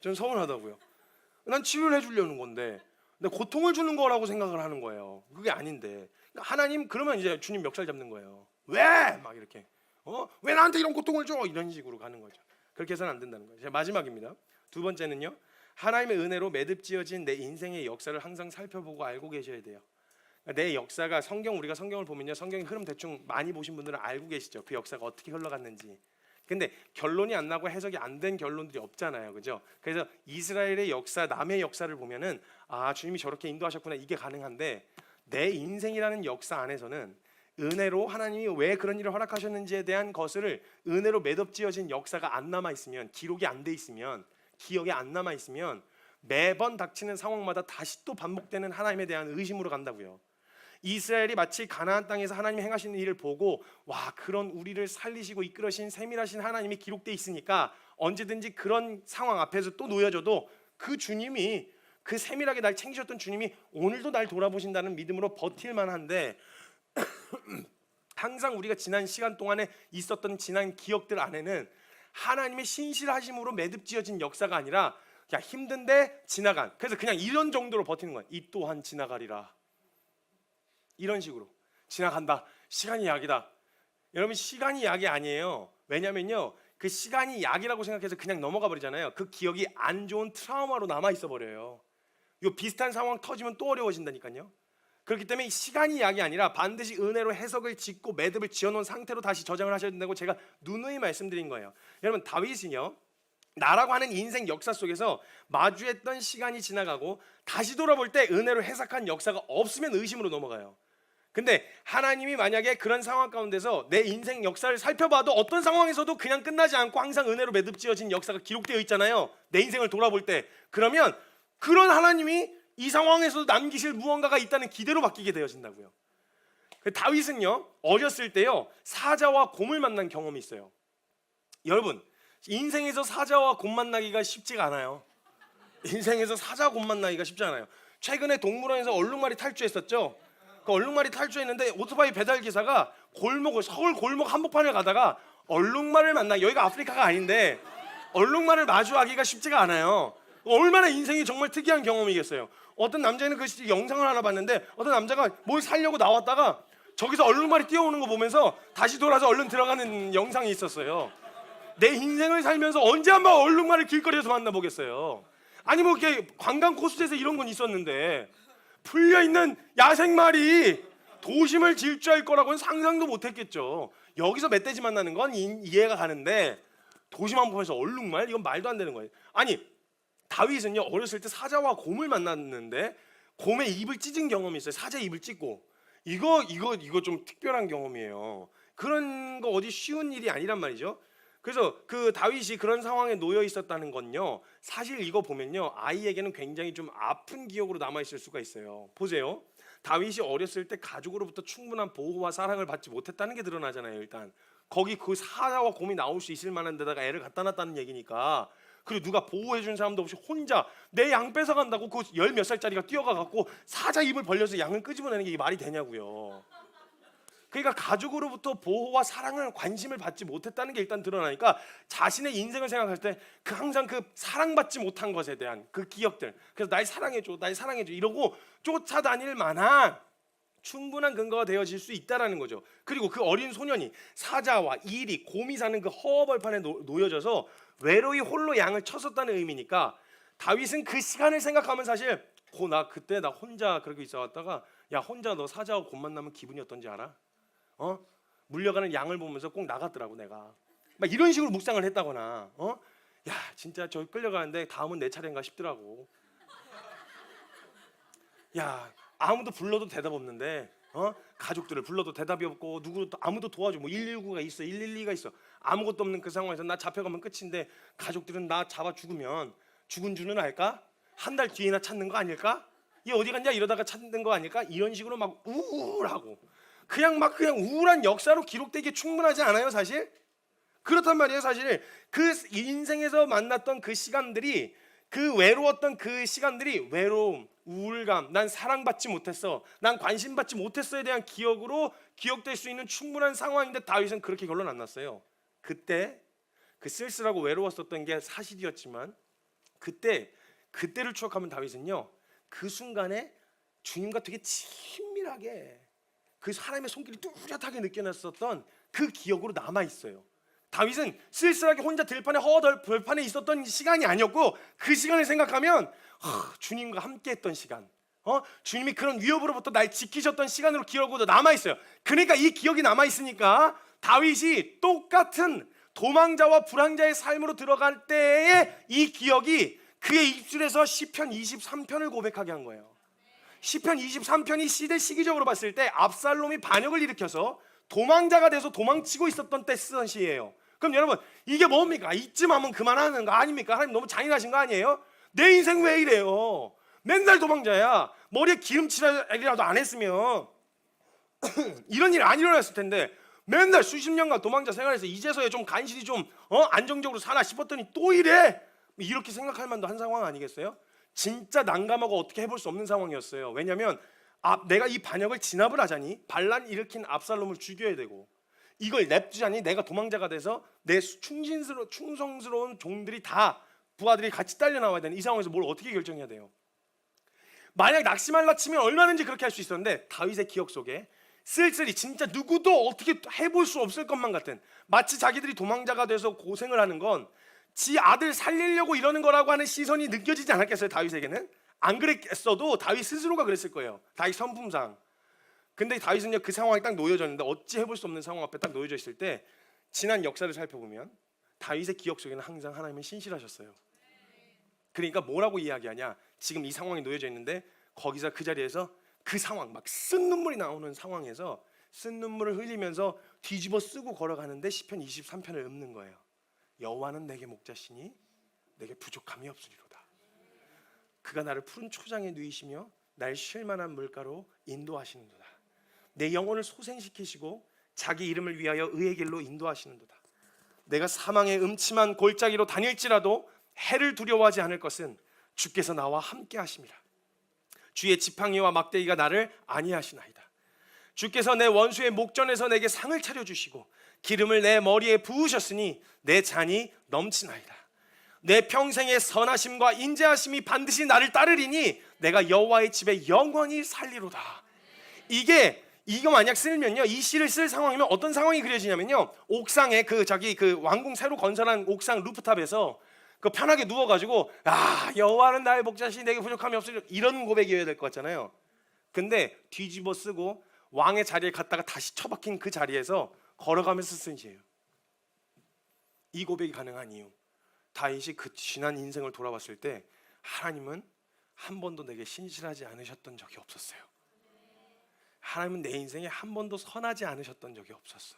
전 서운하다고요. 난 치료를 해주려는 건데 근데 고통을 주는 거라고 생각을 하는 거예요. 그게 아닌데 하나님 그러면 이제 주님 멱살 잡는 거예요. 왜? 막 이렇게 왜 나한테 이런 고통을 줘? 이런 식으로 가는 거죠. 그렇게 해서는 안 된다는 거예요. 마지막입니다. 두 번째는요. 하나님의 은혜로 매듭지어진 내 인생의 역사를 항상 살펴보고 알고 계셔야 돼요. 내 역사가 우리가 성경을 보면요. 성경의 흐름 대충 많이 보신 분들은 알고 계시죠. 그 역사가 어떻게 흘러갔는지. 근데 결론이 안 나고 해석이 안 된 결론들이 없잖아요. 그죠? 그래서 이스라엘의 역사, 남의 역사를 보면은 주님이 저렇게 인도하셨구나 이게 가능한데 내 인생이라는 역사 안에서는 은혜로 하나님이 왜 그런 일을 허락하셨는지에 대한 것을 은혜로 매듭지어진 역사가 안 남아 있으면 기록이 안 돼 있으면 기억에 안 남아 있으면 매번 닥치는 상황마다 다시 또 반복되는 하나님에 대한 의심으로 간다고요. 이스라엘이 마치 가나안 땅에서 하나님이 행하시는 일을 보고 그런 우리를 살리시고 이끌으신 세밀하신 하나님이 기록돼 있으니까 언제든지 그런 상황 앞에서 또 놓여져도 그 주님이 그 세밀하게 날 챙기셨던 주님이 오늘도 날 돌아보신다는 믿음으로 버틸 만한데 항상 우리가 지난 시간 동안에 있었던 지난 기억들 안에는 하나님의 신실하심으로 매듭지어진 역사가 아니라 그냥 힘든데 지나간 그래서 그냥 이런 정도로 버티는 거예요. 이 또한 지나가리라 이런 식으로 지나간다. 시간이 약이다. 여러분 시간이 약이 아니에요. 왜냐면요 그 시간이 약이라고 생각해서 그냥 넘어가 버리잖아요. 그 기억이 안 좋은 트라우마로 남아 있어 버려요. 이거 비슷한 상황 터지면 또 어려워진다니까요. 그렇기 때문에 시간이 약이 아니라 반드시 은혜로 해석을 짓고 매듭을 지어놓은 상태로 다시 저장을 하셔야 된다고 제가 누누이 말씀드린 거예요. 여러분 다윗은요 나라고 하는 인생 역사 속에서 마주했던 시간이 지나가고 다시 돌아볼 때 은혜로 해석한 역사가 없으면 의심으로 넘어가요. 근데 하나님이 만약에 그런 상황 가운데서 내 인생 역사를 살펴봐도 어떤 상황에서도 그냥 끝나지 않고 항상 은혜로 매듭지어진 역사가 기록되어 있잖아요. 내 인생을 돌아볼 때 그러면 그런 하나님이 이 상황에서도 남기실 무언가가 있다는 기대로 바뀌게 되어진다고요. 다윗은요 어렸을 때요 사자와 곰을 만난 경험이 있어요. 여러분 인생에서 사자와 곰 만나기가 쉽지가 않아요. 인생에서 사자 곰 만나기가 쉽지 않아요. 최근에 동물원에서 얼룩말이 탈주했었죠. 그 얼룩말이 탈주했는데 오토바이 배달 기사가 서울 골목 한복판을 가다가 얼룩말을 여기가 아프리카가 아닌데 얼룩말을 마주하기가 쉽지가 않아요. 얼마나 인생이 정말 특이한 경험이겠어요. 어떤 남자는 그 영상을 하나 봤는데 어떤 남자가 뭘 살려고 나왔다가 저기서 얼룩말이 뛰어오는 거 보면서 다시 돌아서 얼른 들어가는 영상이 있었어요. 내 인생을 살면서 언제 한번 얼룩말을 길거리에서 만나보겠어요. 아니 이렇게 관광 코스에서 이런 건 있었는데 풀려있는 야생말이 도심을 질주할 거라고는 상상도 못했겠죠. 여기서 멧돼지 만나는 건 이해가 가는데 도심 한복판에서 얼룩말? 이건 말도 안 되는 거예요. 아니 다윗은요 어렸을 때 사자와 곰을 만났는데 곰의 입을 찢은 경험이 있어요. 사자 입을 찢고 이거 좀 특별한 경험이에요. 그런 거 어디 쉬운 일이 아니란 말이죠. 그래서 그 다윗이 그런 상황에 놓여 있었다는 건요 사실 이거 보면요 아이에게는 굉장히 좀 아픈 기억으로 남아 있을 수가 있어요. 보세요. 다윗이 어렸을 때 가족으로부터 충분한 보호와 사랑을 받지 못했다는 게 드러나잖아요. 일단 거기 그 사자와 곰이 나올 수 있을 만한 데다가 애를 갖다 놨다는 얘기니까 그리고 누가 보호해 준 사람도 없이 혼자 내 양 뺏어간다고 그 10몇 살짜리가 뛰어가 갖고 사자 입을 벌려서 양을 끄집어내는 게 말이 되냐고요. 그러니까 가족으로부터 보호와 사랑을 관심을 받지 못했다는 게 일단 드러나니까 자신의 인생을 생각할 때 항상 그 사랑받지 못한 것에 대한 그 기억들 그래서 날 사랑해줘 이러고 쫓아다닐 만한 충분한 근거가 되어질 수 있다라는 거죠. 그리고 그 어린 소년이 사자와 이리 곰이 사는 그 허벌판에 놓여져서 외로이 홀로 양을 쳤었다는 의미니까 다윗은 그 시간을 생각하면 사실 그때 나 혼자 그러고 있어 왔다가 야 혼자 너 사자와 곰 만나면 기분이 어떤지 알아? 물려가는 양을 보면서 꼭 나갔더라고 내가. 막 이런 식으로 묵상을 했다거나, 야 진짜 저 끌려가는데 다음은 내 차례인가 싶더라고. 야 아무도 불러도 대답 없는데, 가족들을 불러도 대답이 없고 누구 아무도 도와줘. 뭐 119가 있어, 112가 있어. 아무것도 없는 그 상황에서 나 잡혀가면 끝인데 가족들은 나 잡아 죽으면 죽은 줄은 알까? 한 달 뒤에나 찾는 거 아닐까? 얘 어디 갔냐 이러다가 찾는 거 아닐까? 이런 식으로 막 우울하고 그냥 우울한 역사로 기록되기에 충분하지 않아요, 사실? 그렇단 말이에요. 사실 그 인생에서 만났던 그 시간들이, 그 외로웠던 그 시간들이 외로움, 우울감, 난 사랑받지 못했어, 난 관심받지 못했어에 대한 기억으로 기억될 수 있는 충분한 상황인데 다윗은 그렇게 결론 안 났어요. 그때 그 쓸쓸하고 외로웠었던 게 사실이었지만 그때를 추억하면 다윗은요, 그 순간에 주님과 되게 친밀하게 그 사람의 손길이 뚜렷하게 느껴졌었던 그 기억으로 남아 있어요. 다윗은 쓸쓸하게 혼자 들판에 벌판에 있었던 시간이 아니었고, 그 시간을 생각하면 주님과 함께했던 시간, 주님이 그런 위협으로부터 날 지키셨던 시간으로 기억으로 남아 있어요. 그러니까 이 기억이 남아 있으니까 다윗이 똑같은 도망자와 불황자의 삶으로 들어갈 때의 이 기억이 그의 입술에서 시편 23편을 고백하게 한 거예요. 시편 23편이 시기적으로 봤을 때 압살롬이 반역을 일으켜서 도망자가 돼서 도망치고 있었던 때 쓰던 시예요. 그럼 여러분, 이게 뭡니까? 이쯤 하면 그만하는 거 아닙니까? 하나님 너무 잔인하신 거 아니에요? 내 인생 왜 이래요? 맨날 도망자야. 머리에 기름칠이라도 안 했으면 이런 일 안 일어났을 텐데, 맨날 수십 년간 도망자 생활해서 이제서야 좀 간신히 좀 안정적으로 사나 싶었더니 또 이래. 이렇게 생각할 만도 한 상황 아니겠어요? 진짜 난감하고 어떻게 해볼 수 없는 상황이었어요. 왜냐하면 내가 이 반역을 진압을 하자니 반란 일으킨 압살롬을 죽여야 되고, 이걸 냅두자니 내가 도망자가 돼서 내 충성스러운 종들이 다, 부하들이 같이 딸려 나와야 되는 이 상황에서 뭘 어떻게 결정해야 돼요? 만약 낙심할라 치면 얼마든지 그렇게 할 수 있었는데, 다윗의 기억 속에 쓸쓸히 진짜 누구도 어떻게 해볼 수 없을 것만 같은, 마치 자기들이 도망자가 돼서 고생을 하는 건 지 아들 살리려고 이러는 거라고 하는 시선이 느껴지지 않았겠어요? 다윗에게는 안 그랬어도 다윗 스스로가 그랬을 거예요. 다윗 성품상. 근데 다윗은요, 그 상황에 딱 놓여졌는데, 어찌 해볼 수 없는 상황 앞에 딱 놓여져 있을 때 지난 역사를 살펴보면 다윗의 기억 속에는 항상 하나님은 신실하셨어요. 그러니까 뭐라고 이야기하냐, 지금 이 상황에 놓여져 있는데 거기서 그 자리에서 그 상황, 막 쓴 눈물이 나오는 상황에서 쓴 눈물을 흘리면서 뒤집어 쓰고 걸어가는데 시편 23편을 읊는 거예요. 여호와는 내게 목자시니 내게 부족함이 없으리로다. 그가 나를 푸른 초장에 누이시며 날 쉴만한 물가로 인도하시는도다. 내 영혼을 소생시키시고 자기 이름을 위하여 의의 길로 인도하시는도다. 내가 사망의 음침한 골짜기로 다닐지라도 해를 두려워하지 않을 것은 주께서 나와 함께 하심이라. 주의 지팡이와 막대기가 나를 안위하시나이다. 주께서 내 원수의 목전에서 내게 상을 차려주시고 기름을 내 머리에 부으셨으니 내 잔이 넘치나이다. 내 평생의 선하심과 인자하심이 반드시 나를 따르리니 내가 여호와의 집에 영원히 살리로다. 이거 만약 쓰면요, 이 시를 쓸 상황이면 어떤 상황이 그려지냐면요, 옥상에 자기 왕궁 새로 건설한 옥상 루프탑에서 편하게 누워가지고 여호와는 나의 목자시니 내게 부족함이 없으리라, 이런 고백이어야 될 것 같잖아요. 근데 뒤집어 쓰고 왕의 자리에 갔다가 다시 처박힌 그 자리에서 걸어가면서 쓴 시예요. 이 고백이 가능한 이유, 다윗이 그 지난 인생을 돌아봤을 때 하나님은 한 번도 내게 신실하지 않으셨던 적이 없었어요. 하나님은 내 인생에 한 번도 선하지 않으셨던 적이 없었어.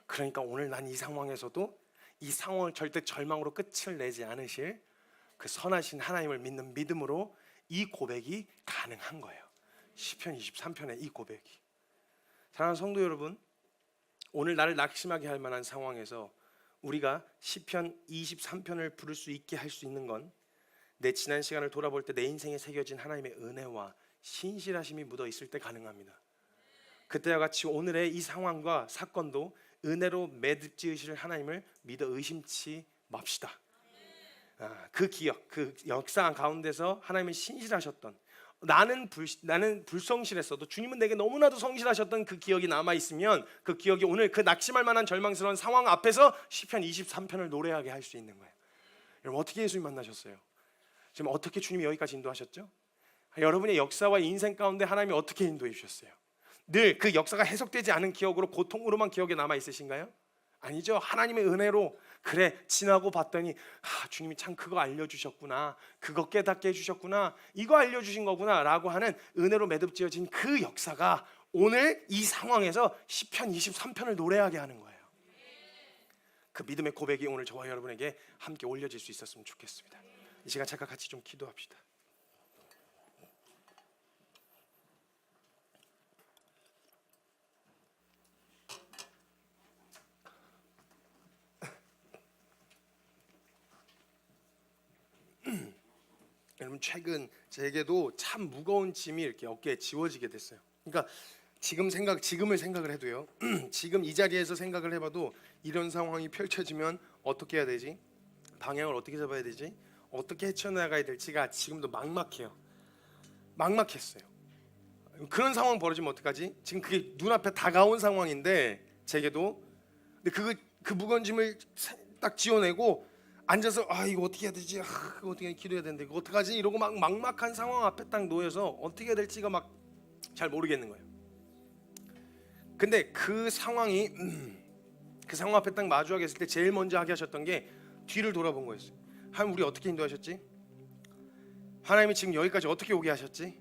그러니까 오늘 난 이 상황에서도 이 상황을 절대 절망으로 끝을 내지 않으실 그 선하신 하나님을 믿는 믿음으로 이 고백이 가능한 거예요. 시편 23편의 이 고백이. 사랑하는 성도 여러분, 오늘 나를 낙심하게 할 만한 상황에서 우리가 시편 23편을 부를 수 있게 할 수 있는 건, 내 지난 시간을 돌아볼 때 내 인생에 새겨진 하나님의 은혜와 신실하심이 묻어 있을 때 가능합니다. 그때와 같이 오늘의 이 상황과 사건도 은혜로 매듭지으실 하나님을 믿어 의심치 맙시다. 그 기억, 그 역사 가운데서 하나님은 신실하셨던, 나는 불성실했어도 주님은 내게 너무나도 성실하셨던 그 기억이 남아있으면, 그 기억이 오늘 그 낙심할 만한 절망스러운 상황 앞에서 시편 23편을 노래하게 할 수 있는 거예요. 여러분, 어떻게 예수님 만나셨어요? 지금 어떻게 주님이 여기까지 인도하셨죠? 여러분의 역사와 인생 가운데 하나님이 어떻게 인도해 주셨어요? 늘 그 역사가 해석되지 않은 기억으로, 고통으로만 기억에 남아 있으신가요? 아니죠. 하나님의 은혜로 그래 지나고 봤더니 주님이 참 그거 알려주셨구나, 그거 깨닫게 해주셨구나, 이거 알려주신 거구나 라고 하는 은혜로 매듭지어진 그 역사가 오늘 이 상황에서 시편 23편을 노래하게 하는 거예요. 그 믿음의 고백이 오늘 저와 여러분에게 함께 올려질 수 있었으면 좋겠습니다. 이 시간 잠깐 같이 좀 기도합시다. 여러분, 최근 제게도 참 무거운 짐이 이렇게 어깨에 지워지게 됐어요. 그러니까 지금을 생각을 해도요. 지금 이 자리에서 생각을 해봐도 이런 상황이 펼쳐지면 어떻게 해야 되지? 방향을 어떻게 잡아야 되지? 어떻게 헤쳐나가야 될지가 지금도 막막해요. 막막했어요. 그런 상황 벌어지면 어떡하지? 지금 그게 눈앞에 다가온 상황인데 제게도, 근데 그 무거운 짐을 딱 지어내고 앉아서 이거 어떻게 해야 되지? 그거 어떻게 기도해야 되는데 이거 어떡하지? 이러고 막 막막한 상황 앞에 딱 놓여서 어떻게 해야 될지가 막 잘 모르겠는 거예요. 근데 그 상황이 그 상황 앞에 딱 마주하게 했을 때 제일 먼저 하게 하셨던 게 뒤를 돌아본 거였어요. 하나님, 우리 어떻게 인도하셨지? 하나님이 지금 여기까지 어떻게 오게 하셨지?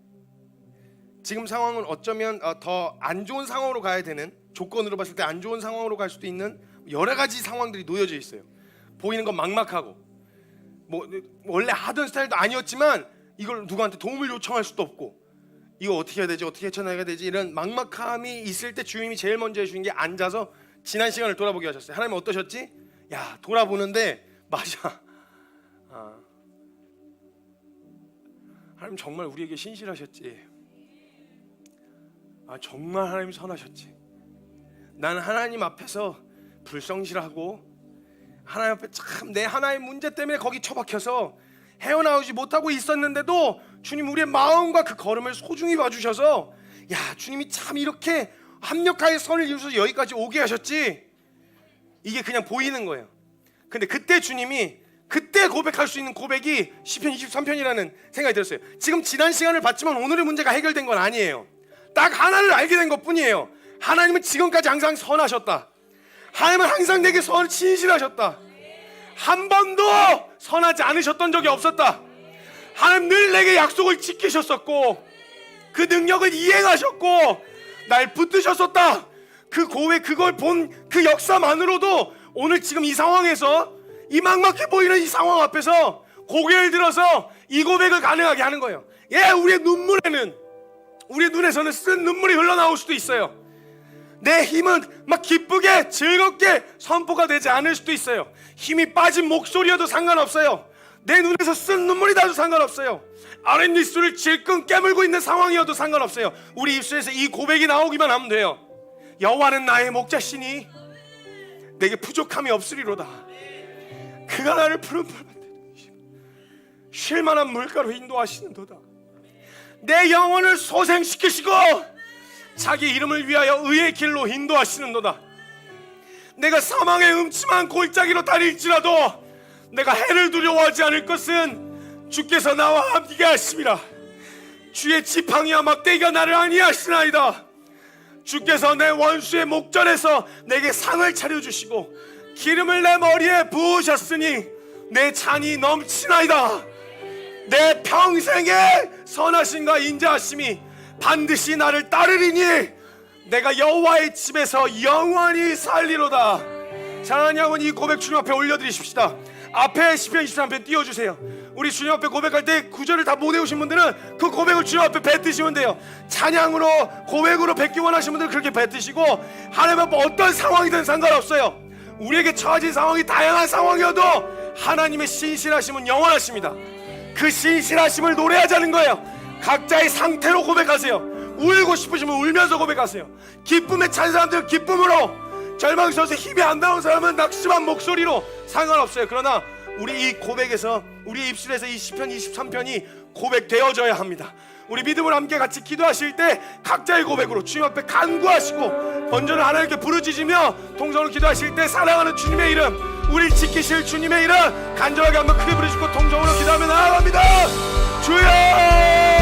지금 상황은 어쩌면 더 안 좋은 상황으로 가야 되는, 조건으로 봤을 때 안 좋은 상황으로 갈 수도 있는 여러 가지 상황들이 놓여져 있어요. 보이는 건 막막하고, 뭐 원래 하던 스타일도 아니었지만 이걸 누구한테 도움을 요청할 수도 없고, 이거 어떻게 해야 되지? 어떻게 헤쳐나가야 되지? 이런 막막함이 있을 때 주님이 제일 먼저 해주신 게 앉아서 지난 시간을 돌아보게 하셨어요. 하나님 어떠셨지? 야, 돌아보는데 맞아. 하나님 정말 우리에게 신실하셨지. 정말 하나님 선하셨지. 나는 하나님 앞에서 불성실하고 하나님 앞에 참 내 하나의 문제 때문에 거기 처박혀서 헤어나오지 못하고 있었는데도 주님 우리의 마음과 그 걸음을 소중히 봐주셔서, 야, 주님이 참 이렇게 합력하여 선을 이루셔서 여기까지 오게 하셨지. 이게 그냥 보이는 거예요. 근데 그때 주님이 그때 고백할 수 있는 고백이 시편 23편이라는 생각이 들었어요. 지금 지난 시간을 봤지만 오늘의 문제가 해결된 건 아니에요. 딱 하나를 알게 된 것뿐이에요. 하나님은 지금까지 항상 선하셨다. 하나님은 항상 내게 신실하셨다. 한 번도 선하지 않으셨던 적이 없었다. 하나님 늘 내게 약속을 지키셨었고 그 능력을 이행하셨고 날 붙드셨었다. 그 고백, 그걸 본 그 역사만으로도 오늘 지금 이 상황에서, 이 막막해 보이는 이 상황 앞에서 고개를 들어서 이 고백을 가능하게 하는 거예요. 우리의 눈물에는, 우리의 눈에서는 쓴 눈물이 흘러나올 수도 있어요. 내 힘은 막 기쁘게 즐겁게 선포가 되지 않을 수도 있어요. 힘이 빠진 목소리여도 상관없어요. 내 눈에서 쓴 눈물이 나도 상관없어요. 아랫입술을 질끈 깨물고 있는 상황이어도 상관없어요. 우리 입술에서 이 고백이 나오기만 하면 돼요. 여호와는 나의 목자시니 내게 부족함이 없으리로다. 그가 나를 푸른 풀밭에 쉴 만한 물가로 인도하시는도다. 내 영혼을 소생시키시고 자기 이름을 위하여 의의 길로 인도하시는도다. 내가 사망의 음침한 골짜기로 다닐지라도 내가 해를 두려워하지 않을 것은 주께서 나와 함께 하심이라. 주의 지팡이와 막대기가 나를 안위하시나이다. 주께서 내 원수의 목전에서 내게 상을 차려주시고 기름을 내 머리에 부으셨으니 내 잔이 넘치나이다. 내 평생의 선하심과 인자하심이 반드시 나를 따르리니 내가 여호와의 집에서 영원히 살리로다. 사랑하는 여러분, 이 고백 주님 앞에 올려드리십시다. 앞에 시편 23편 띄워주세요. 우리 주님 앞에 고백할 때 구절을 다 못 외우신 분들은 그 고백을 주님 앞에 뱉으시면 돼요. 찬양으로 고백으로 뱉기 원하시는 분들은 그렇게 뱉으시고, 하나님 앞에 어떤 상황이든 상관없어요. 우리에게 처해진 상황이 다양한 상황이어도 하나님의 신실하심은 영원하십니다. 그 신실하심을 노래하자는 거예요. 각자의 상태로 고백하세요. 울고 싶으시면 울면서 고백하세요. 기쁨에 찬 사람들은 기쁨으로, 절망스러워서 힘이 안 나온 사람은 낙심한 목소리로, 상관없어요. 그러나 우리 이 고백에서, 우리 입술에서 이 시편 23편이 고백되어져야 합니다. 우리 믿음을 함께 같이 기도하실 때 각자의 고백으로 주님 앞에 간구하시고 번전을 하나님께 부르짖으며 통성으로 기도하실 때 사랑하는 주님의 이름, 우리를 지키실 주님의 이름 간절하게 한번 크게 부르짖고 통성으로 기도하며 나아갑니다. 주여!